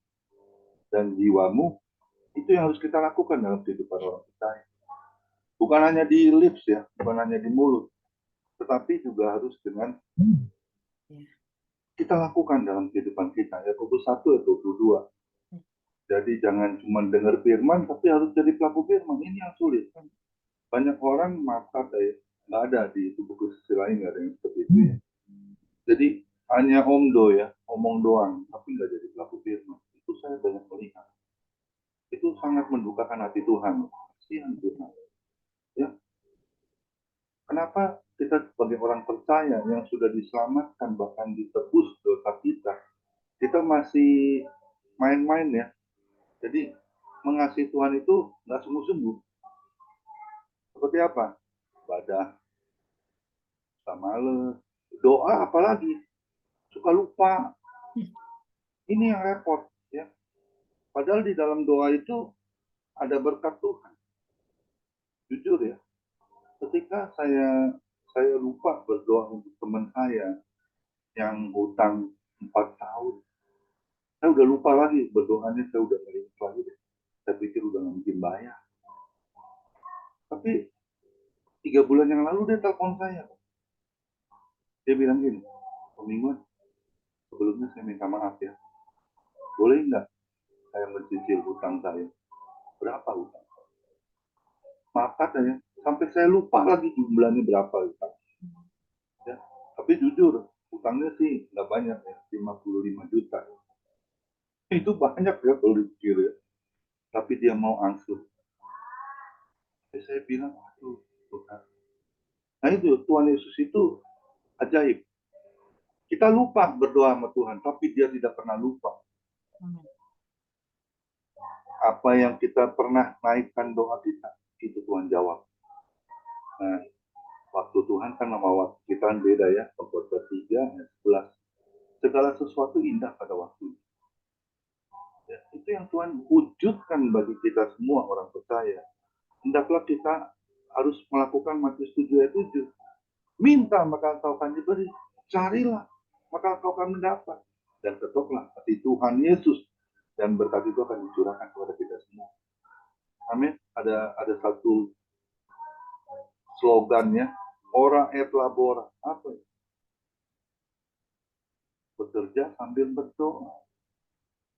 dan jiwamu. Itu yang harus kita lakukan dalam kehidupan orang percaya. Bukan hanya di lips ya, bukan hanya di mulut, tetapi juga harus dengan kita lakukan dalam kehidupan kita. Yakobus 1 ayat 22. Jadi jangan cuma dengar firman, tapi harus jadi pelaku firman. Ini yang sulit. Banyak orang maaf kata ya, nggak ada di tubuh Kristus lain, nggak ada yang seperti itu ya. Jadi hanya omdo ya, omong doang, tapi nggak jadi pelaku firman. Itu saya banyak melihat. Itu sangat mendukakan hati Tuhan. Kasihan Tuhan. Ya. Kenapa kita sebagai orang percaya yang sudah diselamatkan, bahkan ditebus dosa kita masih main-main ya. Jadi mengasihi Tuhan itu nggak sungguh-sungguh. Seperti apa? Ibadah, males, doa apalagi suka lupa. Ini yang repot ya. Padahal di dalam doa itu ada berkat Tuhan. Jujur ya, ketika saya lupa berdoa untuk teman saya yang hutang 4 tahun, saya udah lupa lagi berdoanya, saya udah nggak ingat lagi deh. Saya pikir udah nggak mungkin bayar. Tapi 3 bulan yang lalu dia telepon saya. Dia bilang gini, Om Mingguan, sebelumnya saya minta maaf ya. Boleh nggak saya mencicil hutang saya? Berapa hutang? Maaf katanya, sampai saya lupa lagi jumlahnya berapa hutang. Ya, tapi jujur, hutangnya sih nggak banyak ya, 55 juta. Itu banyak ya kalau dipikir ya. Tapi dia mau ansur. Jadi saya bilang, aduh Tuhan. Nah itu, Tuhan Yesus itu ajaib. Kita lupa berdoa sama Tuhan, tapi dia tidak pernah lupa. Apa yang kita pernah naikkan doa kita, itu Tuhan jawab. Nah, waktu Tuhan kan sama waktu kita kan beda ya. Pengkhotbah 3 ayat 11. Segala sesuatu indah pada waktu. Ya, itu yang Tuhan wujudkan bagi kita semua orang percaya. Hendaklah kita harus melakukan Matius 7 ayat 7. Minta maka engkau akan diberi. Carilah maka engkau akan mendapat. Dan ketoklah hati Tuhan Yesus. Dan berkat itu akan dicurahkan kepada kita semua. Amin. Ada satu slogannya, ora et labora. Apa ya? Bekerja sambil berdoa.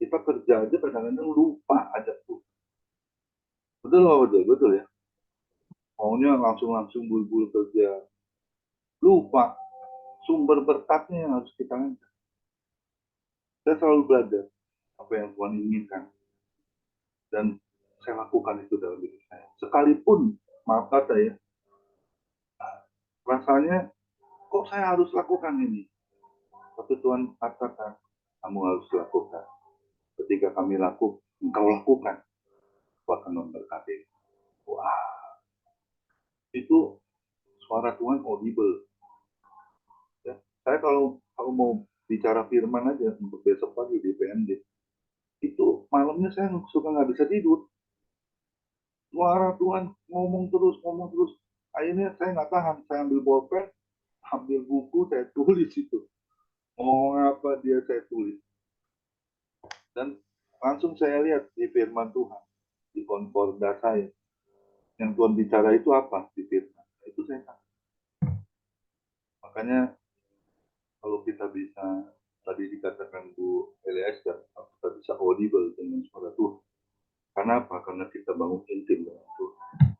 Kita kerja aja kadang-kadang lupa aja tuh. Betul ya. Maunya langsung buru-buru kerja. Lupa sumber berkatnya yang harus kita angkat. Saya selalu belajar apa yang Tuhan inginkan. Dan saya lakukan itu dalam hidup saya. Sekalipun, maaf kata ya, rasanya kok saya harus lakukan ini. Tapi Tuhan katakan, kamu harus lakukan. Ketika kami engkau lakukan, aku akan memberkati. Wah, itu suara Tuhan audible. Ya, saya kalau mau bicara firman aja untuk besok pagi di PMD, itu malamnya saya suka nggak bisa tidur. Suara Tuhan ngomong terus. Akhirnya saya nggak tahan, saya ambil bolpen, ambil buku, saya tulis itu. Ngomong apa dia saya tulis. Dan langsung saya lihat di firman Tuhan, di konkorda saya. Yang Tuhan bicara itu apa di firman? Itu saya tahu. Makanya kalau kita bisa, tadi dikatakan Bu Eliezer, kita bisa audible dengan suara Tuhan. Karena apa? Karena kita bangun intim dengan Tuhan.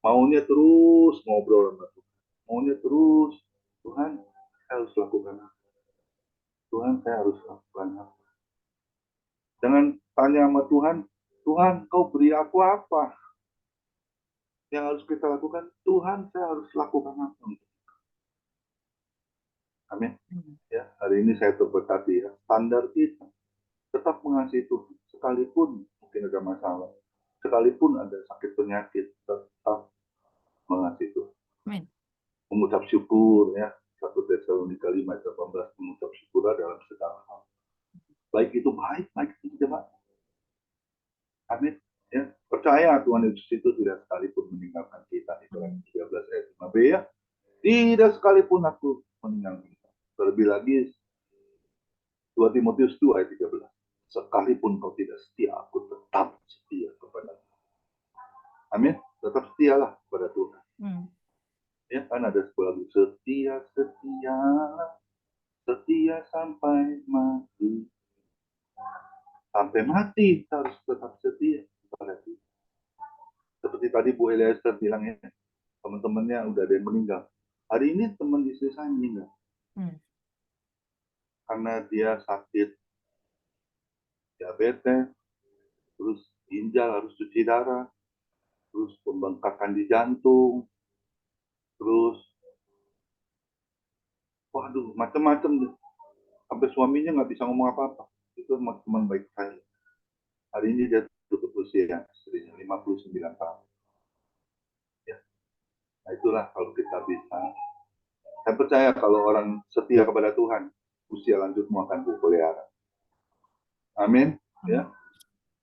Maunya terus ngobrol sama Tuhan. Maunya terus, Tuhan, saya harus lakukan apa? Tuhan, saya harus lakukan apa? Jangan tanya sama Tuhan, Tuhan, kau beri aku apa? Yang harus kita lakukan, Tuhan, saya harus lakukan apa? Amin. Ya, hari ini saya terberkati ya. Standar kita tetap mengasihi Tuhan. Sekalipun mungkin ada masalah, sekalipun ada sakit penyakit, tetap mengasihi Tuhan. Amin. Mengucap syukur ya. 1 Tesalonika 5 ayat 18, mengucap syukur dalam segala hal. Baik itu baik itu tidak baik. Amin. Ya, percaya Tuhan Yesus itu tidak sekalipun meninggalkan kita. Ibrani 13 ayat 5b ya. Tidak sekalipun aku meninggalkan kita. Terlebih lagi 2 Timotius 2 ayat 13. Sekalipun kau tidak setia, aku tetap setia kepada. Amin. Tetap setialah kepada Tuhan. Ya kan ada sebuah lagu, setia sampai mati. Sampai mati kita harus tetap setia kepada Tuhan. Seperti tadi Bu Eliezer bilang ya, teman-temannya udah ada yang meninggal. Hari ini teman istri saya meninggal. Karena dia sakit diabetes, terus ginjal harus cuci darah, terus pembengkakan di jantung, terus waduh macam-macam deh. Sampai suaminya nggak bisa ngomong apa-apa. Itu teman baik saya. Hari ini dia tutup usia istrinya 59 tahun. Ya. Nah itulah kalau kita bisa. Saya percaya kalau orang setia kepada Tuhan, usia lanjutmu akan kupelihara. Amin. Ya.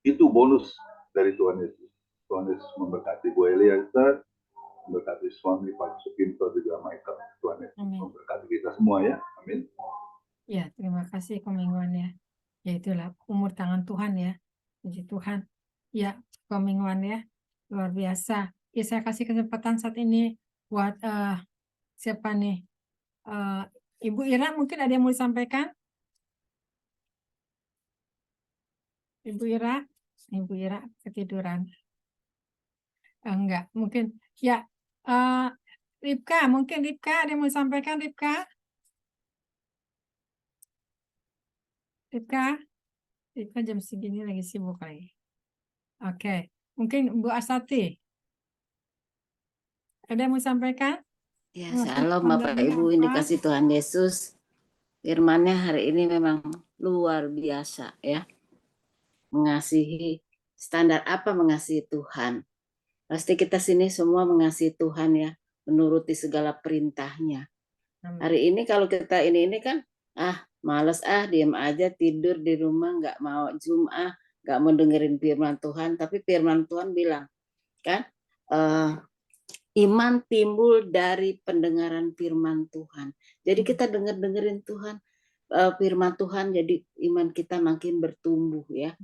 Itu bonus dari Tuhan Yesus. Tuhan Yesus memberkati Bu Eliezer, memberkati suami Pak Sukinto juga Michael. Tuhan Yesus memberkati kita semua ya. Amin. Ya, terima kasih Komengwan ya. Ya itulah umur tangan Tuhan ya. Puji Tuhan. Ya, Komengwan ya. Luar biasa. Ya, saya kasih kesempatan saat ini buat siapa nih? Ibu Ira mungkin ada yang mau disampaikan? Ibu Ira ketiduran. Enggak, mungkin ya. Ripka, mungkin Ripka ada yang mau disampaikan, Ripka? Ripka jam segini lagi sibuk lagi. Oke, mungkin Bu Asati. Ada yang mau disampaikan? Ya, shalom Bapak Ibu, ini kasih Tuhan Yesus. Firman-Nya hari ini memang luar biasa ya. Mengasihi, standar apa mengasihi Tuhan? Pasti kita sini semua mengasihi Tuhan ya, menuruti segala perintah-Nya. Hari ini kalau kita ini kan, males diem aja tidur di rumah, nggak mau Zoom nggak mau dengerin firman Tuhan. Tapi firman Tuhan bilang kan, iman timbul dari pendengaran firman Tuhan. Jadi kita dengerin Tuhan, firman Tuhan, jadi iman kita makin bertumbuh ya,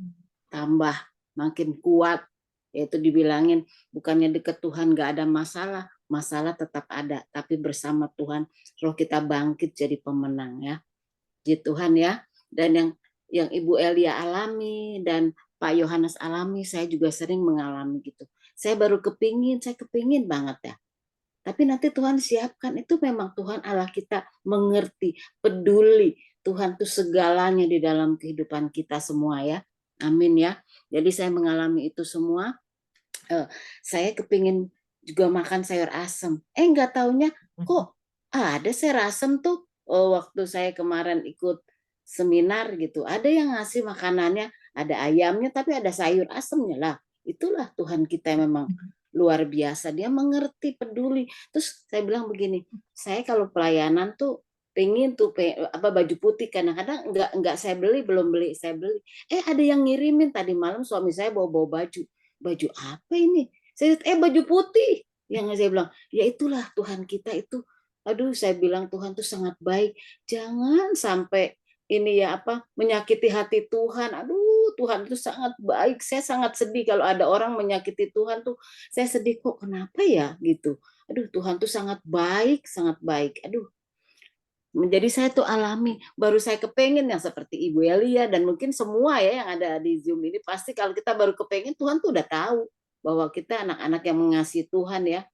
tambah makin kuat. Yaitu dibilangin bukannya dekat Tuhan nggak ada masalah, masalah tetap ada, tapi bersama Tuhan roh kita bangkit jadi pemenang ya. Puji Tuhan ya. Dan yang Ibu Elia alami dan Pak Yohanes alami, saya juga sering mengalami gitu. Saya kepingin banget ya. Tapi nanti Tuhan siapkan, itu memang Tuhan Allah kita mengerti, peduli. Tuhan itu segalanya di dalam kehidupan kita semua ya. Amin ya. Jadi saya mengalami itu semua. Saya kepingin juga makan sayur asem. Nggak taunya kok ada sayur asem tuh. Waktu saya kemarin ikut seminar gitu, ada yang ngasih makanannya, ada ayamnya tapi ada sayur asemnya lah. Itulah Tuhan kita memang luar biasa, dia mengerti, peduli. Terus saya bilang begini, saya kalau pelayanan tuh pengen tuh baju putih, kadang-kadang enggak saya beli, belum beli, saya beli. Ada yang ngirimin tadi malam, suami saya bawa baju apa ini? Saya baju putih. Yang saya bilang, ya itulah Tuhan kita itu. Aduh, saya bilang Tuhan tuh sangat baik. Jangan sampai ini ya menyakiti hati Tuhan. Aduh, Tuhan itu sangat baik. Saya sangat sedih kalau ada orang menyakiti Tuhan tuh. Saya sedih kok, kenapa ya gitu. Aduh, Tuhan tuh sangat baik, sangat baik. Aduh. Menjadi saya tuh alami, baru saya kepengen yang seperti Ibu Elia dan mungkin semua ya yang ada di Zoom ini, pasti kalau kita baru kepengen, Tuhan tuh udah tahu bahwa kita anak-anak yang mengasihi Tuhan ya.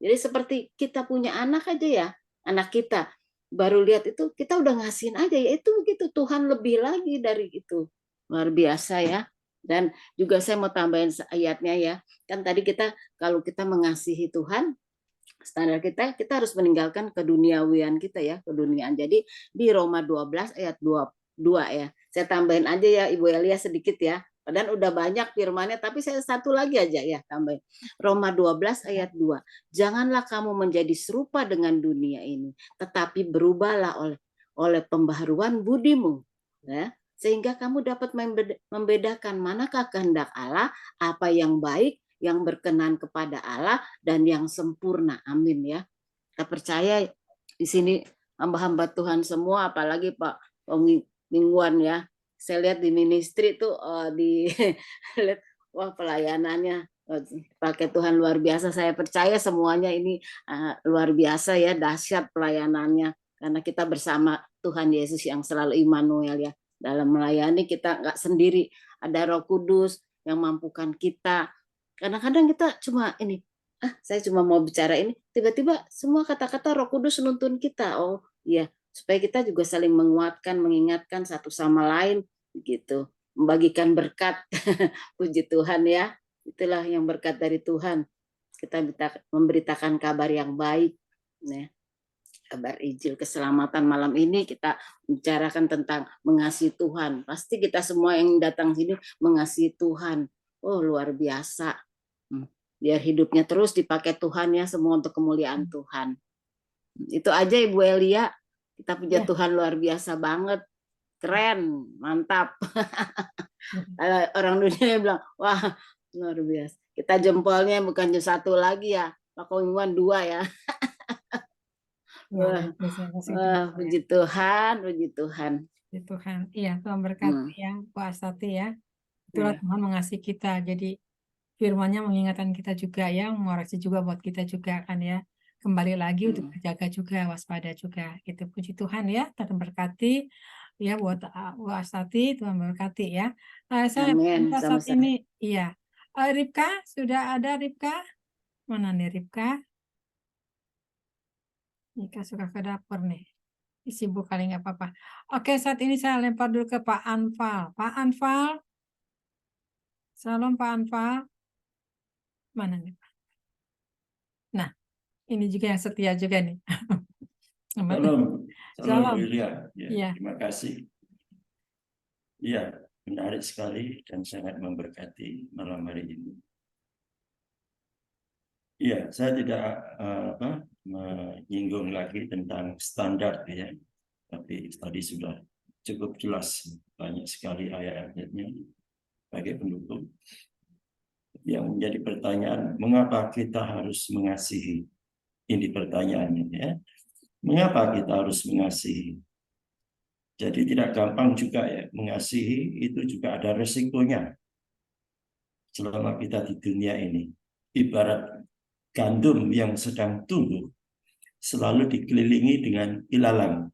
Jadi seperti kita punya anak aja ya, anak kita baru lihat itu kita udah ngasihin aja ya, itu begitu. Tuhan lebih lagi dari itu, luar biasa ya. Dan juga saya mau tambahin ayatnya ya, kan tadi kita kalau kita mengasihi Tuhan, standar kita harus meninggalkan keduniawian kita ya, keduniaan. Jadi di Roma 12 ayat 22 ya. Saya tambahin aja ya Ibu Elia sedikit ya. Padahal udah banyak firmannya, tapi saya satu lagi aja ya tambahin. Roma 12 ayat 2. Janganlah kamu menjadi serupa dengan dunia ini, tetapi berubahlah oleh pembaharuan budimu. Ya. Sehingga kamu dapat membedakan manakah kehendak Allah, apa yang baik, yang berkenan kepada Allah, dan yang sempurna. Amin ya. Kita percaya di sini hamba-hamba Tuhan semua, apalagi Pak Mingguan ya. Saya lihat di ministry tuh di lihat, wah pelayanannya pakai Tuhan luar biasa. Saya percaya semuanya ini luar biasa ya, dahsyat pelayanannya karena kita bersama Tuhan Yesus yang selalu Immanuel ya. Dalam melayani kita nggak sendiri, ada Roh Kudus yang mampukan kita. Kadang-kadang kita cuma ini, saya cuma mau bicara ini, tiba-tiba semua kata-kata Roh Kudus nuntun kita. Oh iya, supaya kita juga saling menguatkan, mengingatkan satu sama lain gitu, membagikan berkat. Puji Tuhan ya, itulah yang berkat dari Tuhan. Kita memberitakan kabar yang baik ya. Kabar Injil keselamatan. Malam ini kita bicarakan tentang mengasihi Tuhan. Pasti kita semua yang datang sini mengasihi Tuhan. Oh luar biasa. Biar hidupnya terus dipakai Tuhan ya, semua untuk kemuliaan Tuhan. Itu aja Ibu Elia. Kita puja Tuhan luar biasa banget. Keren, mantap. Kalau orang dunia bilang, wah luar biasa. Kita jempolnya bukan satu lagi ya, Pak Koingwan 2 ya. Wah, puji Tuhan, puji Tuhan. Puji Tuhan. Iya, Tuhan berkati ya, Bu Astati ya. Itulah Tuhan mengasihi kita. Jadi firman-Nya mengingatkan kita juga ya, mengoreksi juga buat kita juga kan ya. Kembali lagi untuk berjaga juga, waspada juga. Gitu. Puji Tuhan ya, Tuhan berkati. Ya buat Bu Astati, Tuhan berkati ya. Saya minta saat ini, iya. Ripka, sudah ada Ripka? Mana nih Ripka? Ripka suka ke dapur nih. Sibuk kali nggak apa-apa. Oke, saat ini saya lempar dulu ke Pak Anfal. Pak Anfal. Salam Pak Anfal. Mana nih Pak? Nah, ini juga yang setia juga nih. Salam William. Ya, terima kasih. Iya, menarik sekali dan sangat memberkati malam hari ini. Iya, saya tidak menyinggung lagi tentang standar ya, tapi tadi sudah cukup jelas banyak sekali ayat-ayatnya sebagai pendukung. Yang menjadi pertanyaan, mengapa kita harus mengasihi? Ini pertanyaannya ya. Mengapa kita harus mengasihi? Jadi tidak gampang juga ya, mengasihi itu juga ada resikonya. Selama kita di dunia ini, ibarat gandum yang sedang tumbuh, selalu dikelilingi dengan ilalang.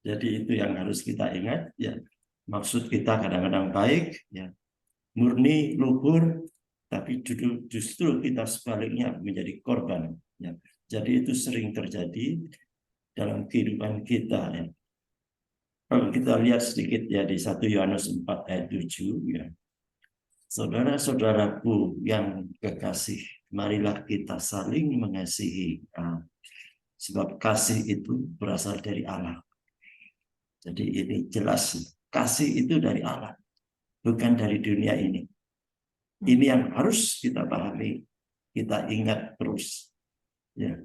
Jadi itu yang harus kita ingat ya. Maksud kita kadang-kadang baik ya, murni, luhur, tapi justru kita sebaliknya menjadi korban ya. Jadi itu sering terjadi dalam kehidupan kita ya. Kalau kita lihat sedikit ya di 1 Yohanes 4 ayat 7 ya. Saudara-saudaraku yang kekasih, marilah kita saling mengasihi. Sebab kasih itu berasal dari Allah. Jadi ini jelas, kasih itu dari Allah, bukan dari dunia ini. Ini yang harus kita pahami, kita ingat terus. Ya.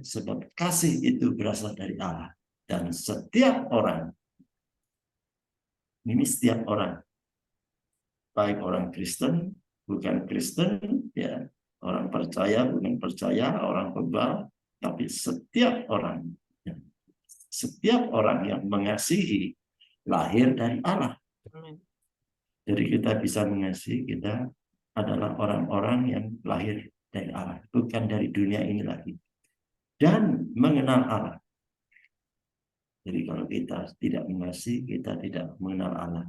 Sebab kasih itu berasal dari Allah. Dan setiap orang, ini setiap orang, baik orang Kristen, bukan Kristen, ya, orang percaya, bukan percaya, orang kebal, tapi setiap orang yang mengasihi lahir dari Allah. Jadi kita bisa mengasihi, kita adalah orang-orang yang lahir dari Allah, bukan dari dunia ini lagi. Dan mengenal Allah. Jadi kalau kita tidak mengasihi, kita tidak mengenal Allah.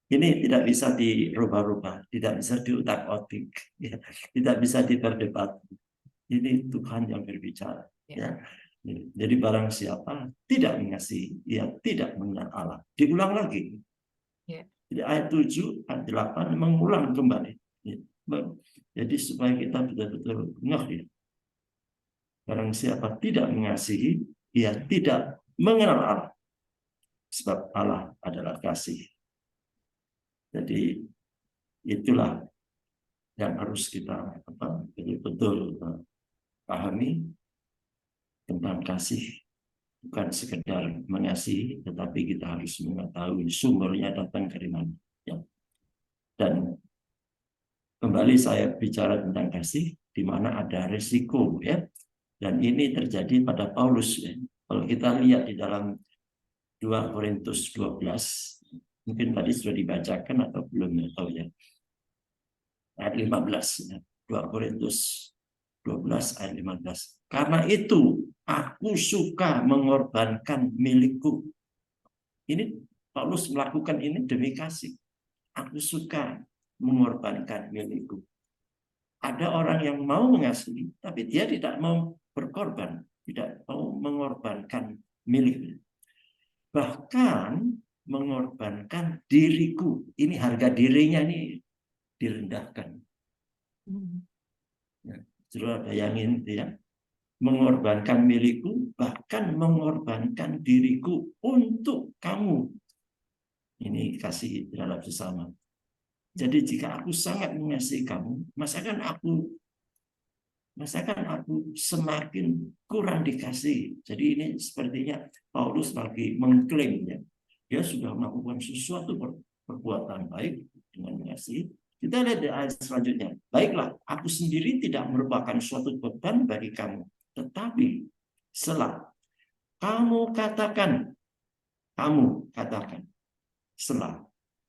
Ini tidak bisa dirubah-rubah, tidak bisa diutak-atik, ya. Tidak bisa diperdebat. Ini Tuhan yang berbicara. Ya. Jadi barang siapa tidak mengasihi, ia tidak mengenal Allah. Diulang lagi. Jadi ayat 7, ayat 8 mengulang kembali. Jadi supaya kita betul-betul ngeh ya. Barang siapa tidak mengasihi, ia tidak mengenal Allah. Sebab Allah adalah kasih. Jadi itulah yang harus kita betul-betul pahami tentang kasih. Bukan sekedar mengasihi, tetapi kita harus mengetahui sumbernya datang dari mana. Ya. Dan kembali saya bicara tentang kasih, di mana ada resiko ya. Dan ini terjadi pada Paulus. Ya. Kalau kita lihat di dalam 2 Korintus 12, mungkin tadi sudah dibacakan atau belum, ya tahu ya. Ayat 15, ya. 2 Korintus 12 ayat 15. Karena itu aku suka mengorbankan milikku. Ini Paulus melakukan ini demi kasih. Aku suka mengorbankan milikku. Ada orang yang mau mengasihi, tapi dia tidak mau berkorban, tidak mau mengorbankan miliknya. Bahkan mengorbankan diriku. Ini harga dirinya ini direndahkan. Ya, saudara bayangin ya, mengorbankan milikku, bahkan mengorbankan diriku untuk kamu. Ini kasih terhadap sesama. Jadi jika aku sangat mengasihi kamu, masakan aku semakin kurang dikasih. Jadi ini sepertinya Paulus lagi mengklaim ya, dia sudah melakukan sesuatu perbuatan baik dengan mengasihi. Kita lihat di ayat selanjutnya. Baiklah, aku sendiri tidak merupakan suatu beban bagi kamu, tetapi setelah kamu katakan, setelah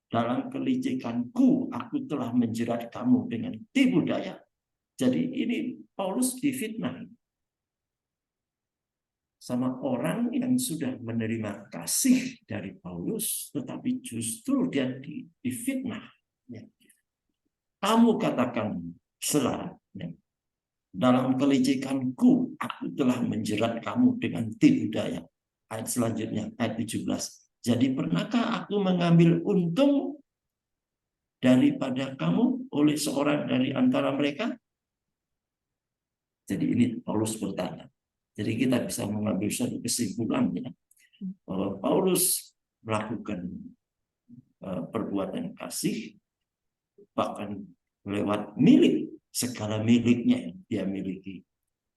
dalam kelicikanku aku telah menjerat kamu dengan tipu daya. Jadi ini Paulus difitnah sama orang yang sudah menerima kasih dari Paulus, tetapi justru dia difitnah. Ya. Kamu katakan setelah dalam kelicikanku aku telah menjerat kamu dengan tipu daya. Ayat selanjutnya, ayat 17. Jadi pernahkah aku mengambil untung daripada kamu oleh seorang dari antara mereka? Jadi ini Paulus bertanya. Jadi kita bisa mengambil satu kesimpulan ya, bahwa Paulus melakukan perbuatan kasih bahkan lewat milik, segala miliknya yang dia miliki,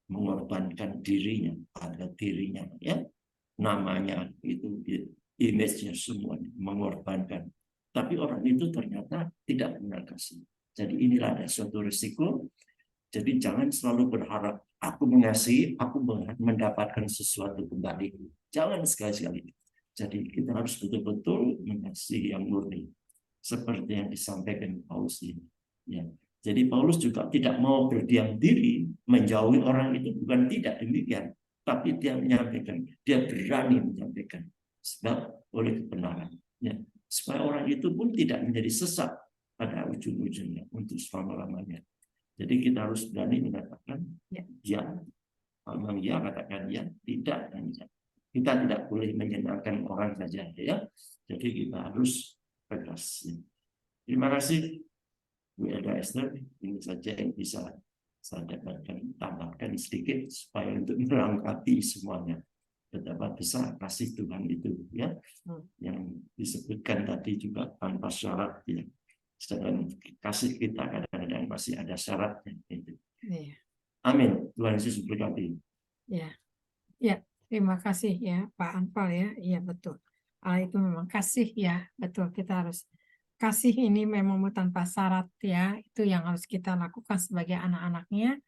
mengorbankan dirinya, harga dirinya ya, namanya itu, image-nya semua mengorbankan. Tapi orang itu ternyata tidak benar kasih. Jadi inilah ada suatu risiko. Jadi jangan selalu berharap aku mengasihi, aku mendapatkan sesuatu kembali. Jangan sekali-sekali. Jadi kita harus betul-betul mengasihi yang murni, seperti yang disampaikan Paulus ini. Ya. Jadi Paulus juga tidak mau berdiam diri, menjauhi orang itu, bukan tidak demikian, tapi dia menyampaikan, dia berani menyampaikan, sebab oleh kebenaran. Ya. Supaya orang itu pun tidak menjadi sesat pada ujung-ujungnya untuk selama-lamanya. Jadi kita harus berani mengatakan ya, kalau ya katakan ya, tidak dan ya. Kita tidak boleh menyenangkan orang saja ya. Jadi kita harus tegas. Terima kasih Bu Elda Esther. Ini saja yang bisa saya dapatkan, tambahkan sedikit supaya untuk melengkapi semuanya. Betapa besar kasih Tuhan itu ya, yang disebutkan tadi juga tanpa syarat ya. Sedangkan kasih kita kadang-kadang masih ada syaratnya. Iya. Amin. Tuhan Yesus memberkati. Ya, ya, terima kasih ya Pak Anpal ya. Iya betul. Allah itu memang kasih ya, betul. Kita harus kasih ini memang tanpa syarat ya. Itu yang harus kita lakukan sebagai anak-anaknya.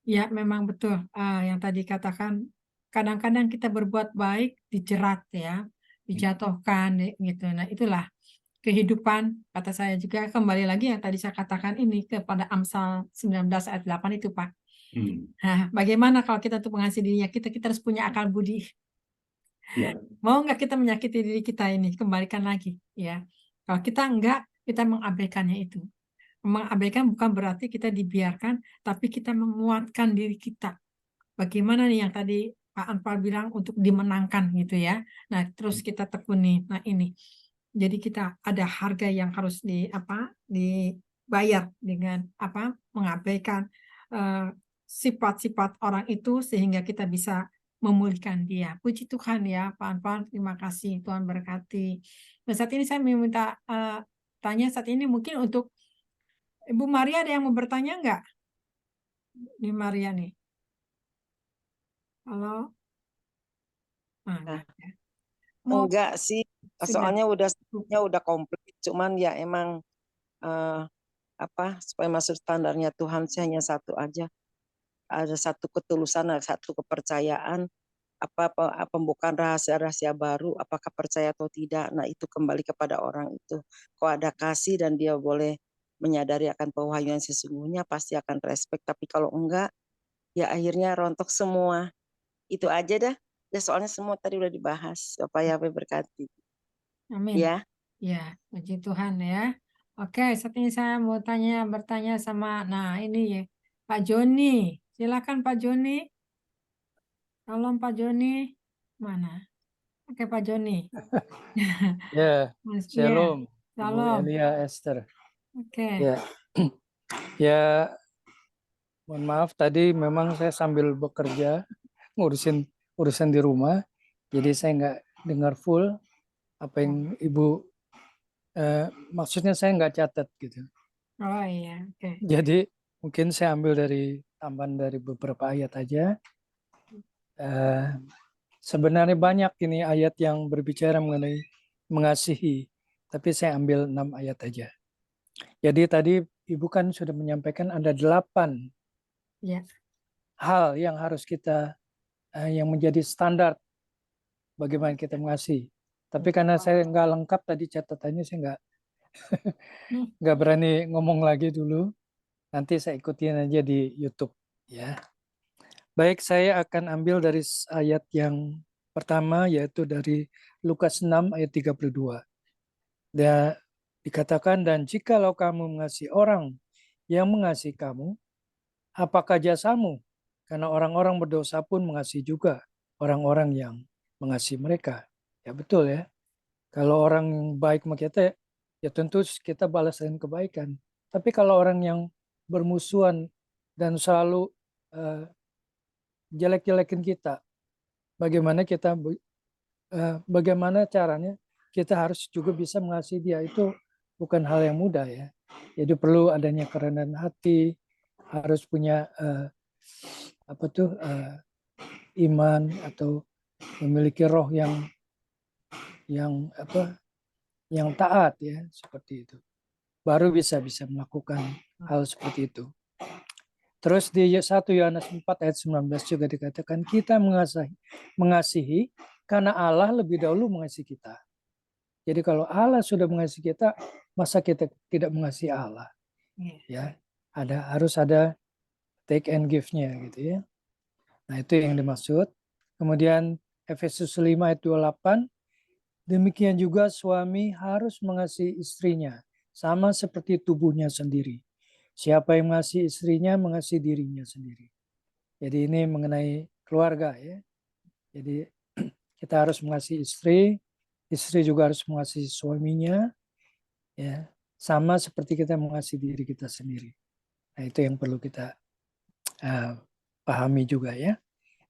Ya, memang betul. Yang tadi katakan, kadang-kadang kita berbuat baik dijerat ya, dijatuhkan gitu. Nah, itulah kehidupan, kata saya juga kembali lagi yang tadi saya katakan ini kepada Amsal 19 ayat 8 itu Pak. Nah, bagaimana kalau kita untuk mengasihi dirinya kita harus punya akal budi. Ya. Mau nggak kita menyakiti diri kita ini? Kembalikan lagi ya. Kalau kita enggak, kita mengabaikannya itu. Mengabaikan bukan berarti kita dibiarkan, tapi kita menguatkan diri kita. Bagaimana nih yang tadi Pak Anpal bilang untuk dimenangkan gitu ya. Nah, terus kita tekuni. Nah, ini. Jadi kita ada harga yang harus dibayar dengan mengabaikan sifat-sifat orang itu sehingga kita bisa memulihkan dia. Puji Tuhan ya Pak Anpal, terima kasih, Tuhan berkati. Nah, saat ini saya meminta tanya saat ini mungkin untuk Ibu Maria, ada yang mau bertanya enggak? Ini Maria nih. Halo? Nah, enggak sih, soalnya udah komplit, cuman ya emang supaya masuk standarnya Tuhan sih hanya satu aja. ada satu ketulusan, ada satu kepercayaan, pembukaan rahasia-rahasia baru, apakah percaya atau tidak. Nah, itu kembali kepada orang itu. Kalau ada kasih dan dia boleh menyadari akan pewahyuan sesungguhnya, pasti akan respect. Tapi kalau enggak, ya akhirnya rontok semua. Itu aja dah. Ya, soalnya semua tadi udah dibahas. Bapak Yahweh berkati. Amin. Ya. Ya, puji Tuhan ya. Oke, saat ini saya mau bertanya sama, nah ini ya, Pak Joni. Silakan Pak Joni. Tolong Pak Joni. Mana? Oke Pak Joni. Ya, Mas, Shalom, Ibu Shalom. Elia Esther. Oke. Ya, ya, mohon maaf tadi memang saya sambil bekerja ngurusin urusan di rumah, jadi saya nggak dengar full apa yang Ibu maksudnya saya nggak catat gitu. Oh iya, oke. Jadi mungkin saya ambil dari tambahan dari beberapa ayat aja. Sebenarnya banyak ini ayat yang berbicara mengenai mengasihi, tapi saya ambil 6 ayat aja. Jadi tadi Ibu kan sudah menyampaikan ada 8 Ya. hal yang harus kita yang menjadi standar bagaimana kita mengasihi. Tapi karena saya nggak lengkap tadi catatannya, saya nggak berani ngomong lagi dulu. Nanti saya ikutin aja di YouTube ya. Baik, saya akan ambil dari ayat yang pertama, yaitu dari Lukas 6 ayat 32. Dia dikatakan, dan jikalau kamu mengasihi orang yang mengasihi kamu, apakah jasamu? Karena orang-orang berdosa pun mengasihi juga orang-orang yang mengasihi mereka. Ya betul ya. Kalau orang baik sama kita, ya tentu kita balas dengan kebaikan. Tapi kalau orang yang bermusuhan dan selalu jelek-jelekin kita, bagaimana caranya kita harus juga bisa mengasihi dia, itu bukan hal yang mudah ya. Jadi perlu adanya kerendahan hati, harus punya iman atau memiliki roh yang taat ya, seperti itu. Baru bisa melakukan hal seperti itu. Terus di 1 Yohanes 4 ayat 19 juga dikatakan kita mengasihi karena Allah lebih dahulu mengasihi kita. Jadi kalau Allah sudah mengasihi kita, masa kita tidak mengasihi Allah? Ya, harus ada take and give-nya gitu ya. Nah, itu yang dimaksud. Kemudian Efesus 5 ayat 28, demikian juga suami harus mengasihi istrinya sama seperti tubuhnya sendiri. Siapa yang mengasihi istrinya mengasihi dirinya sendiri. Jadi ini mengenai keluarga ya. Jadi kita harus mengasihi istri juga harus mengasihi suaminya ya, sama seperti kita mengasihi diri kita sendiri. Nah, itu yang perlu kita pahami juga ya.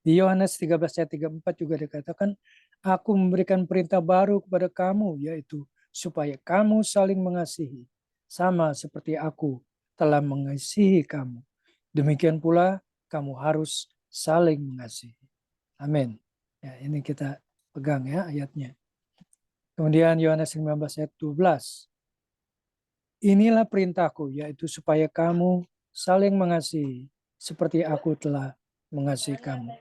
Di Yohanes 13 ayat 34 juga dikatakan, aku memberikan perintah baru kepada kamu, yaitu supaya kamu saling mengasihi, sama seperti aku telah mengasihi kamu. Demikian pula kamu harus saling mengasihi. Amin. Ya, ini kita pegang ya ayatnya. Kemudian Yohanes 15 ayat 12. Inilah perintahku, yaitu supaya kamu saling mengasihi, seperti aku telah mengasihi kamu.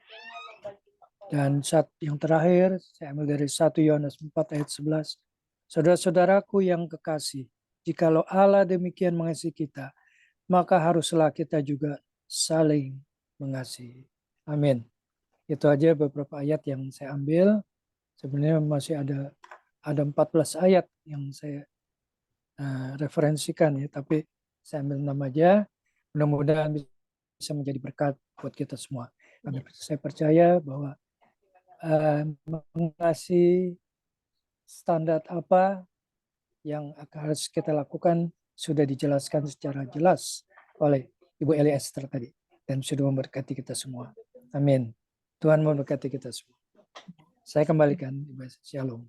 Dan yang terakhir, saya ambil dari 1 Yohanes 4 ayat 11. Saudara-saudaraku yang kekasih, jikalau Allah demikian mengasihi kita, maka haruslah kita juga saling mengasihi. Amin. Itu aja beberapa ayat yang saya ambil. Sebenarnya masih ada 14 ayat yang saya referensikan ya, tapi saya ambil 6 aja. Mudah-mudahan bisa menjadi berkat buat kita semua. Saya percaya bahwa mengasihi standar apa yang harus kita lakukan sudah dijelaskan secara jelas oleh Ibu Elia Esther tadi dan sudah memberkati kita semua. Amin. Tuhan memberkati kita semua. Saya kembalikan Ibu Esther. Shalom.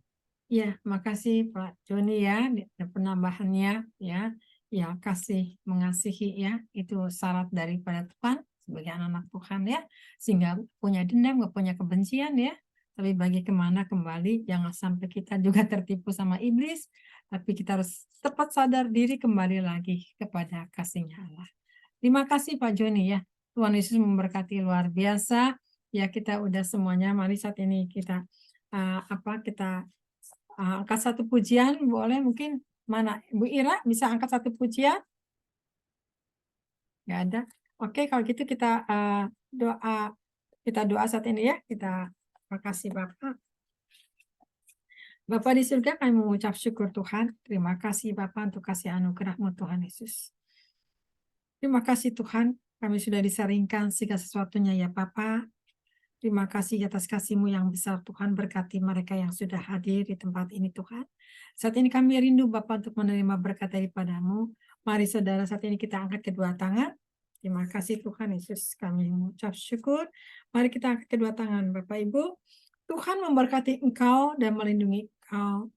Ya, makasih Pak Joni ya penambahannya ya. Ya, mengasihi ya, itu syarat daripada Tuhan sebagai anak-anak Tuhan ya, sehingga punya dendam, gak punya kebencian ya. Tapi bagi kemana kembali, jangan sampai kita juga tertipu sama iblis, tapi kita harus tepat sadar diri kembali lagi kepada kasih-Nya Allah. Terima kasih Pak Joni ya. Tuhan Yesus memberkati luar biasa. Ya, kita udah semuanya. Mari saat ini kita kita angkat satu pujian. Boleh mungkin mana Bu Ira bisa angkat satu pujian? Nggak ada. Oke, kalau gitu kita doa. Kita doa saat ini ya. Kita makasih Bapak. Bapak di surga, kami mengucap syukur Tuhan. Terima kasih Bapak untuk kasih anugerah-Mu Tuhan Yesus. Terima kasih Tuhan, kami sudah disaringkan segala sesuatunya ya Bapa. Terima kasih atas kasih-Mu yang besar Tuhan, berkati mereka yang sudah hadir di tempat ini Tuhan. Saat ini kami rindu Bapa untuk menerima berkat daripada-Mu. Mari saudara saat ini kita angkat kedua tangan. Terima kasih Tuhan Yesus, kami mengucap syukur. Mari kita angkat kedua tangan Bapak Ibu. Tuhan memberkati engkau dan melindungi engkau.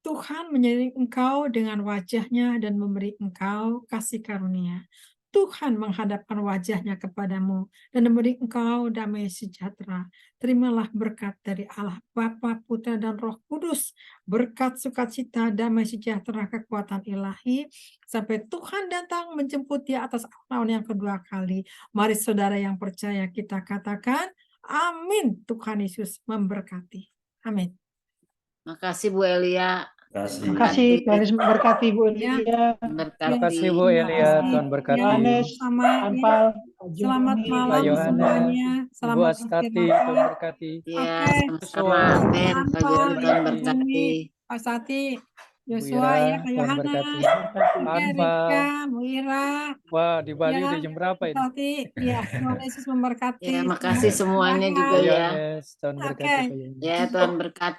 Tuhan menyelimuti engkau dengan wajah-Nya dan memberi engkau kasih karunia. Tuhan menghadapkan wajah-Nya kepadamu dan memberi engkau damai sejahtera. Terimalah berkat dari Allah Bapa, Putra, dan Roh Kudus. Berkat sukacita, damai sejahtera, kekuatan ilahi. Sampai Tuhan datang menjemput di atas tahun yang kedua kali. Mari saudara yang percaya kita katakan, amin. Tuhan Yesus memberkati. Amin. Makasih Bu Elia. Kasih. Terima kasih, Tuhan Yesus memberkati Bu Ya. Elia, Berkati. Terima kasih Bu Terima Elia, kasih. Tuhan berkati. Yohanes, Sama ya. Ampal, Pak Selamat Joni, malam Pak Yohanes, semuanya. Ibu Selamat Astati, beristirahat. Tuhan berkati. Ya, Oke. sama-sama. Amin. Pak Joni, Tuhan Pak berkati. Joni, Pak Sati, Bu Yosua, Ira, ya, Kak Tuhan berkati. Yohanes, berkati. Oke, Anpal. Rika, Bu Ira, Wah, di Bali ya, udah jam berapa Pak ini? Sati, ya, Tuhan Yesus memberkati. Ya, makasih Selamat semuanya istirahat. juga Pak ya. Yohanes, Tuhan berkati Oke. Pak Yohanes. Ya, Tuhan berkati.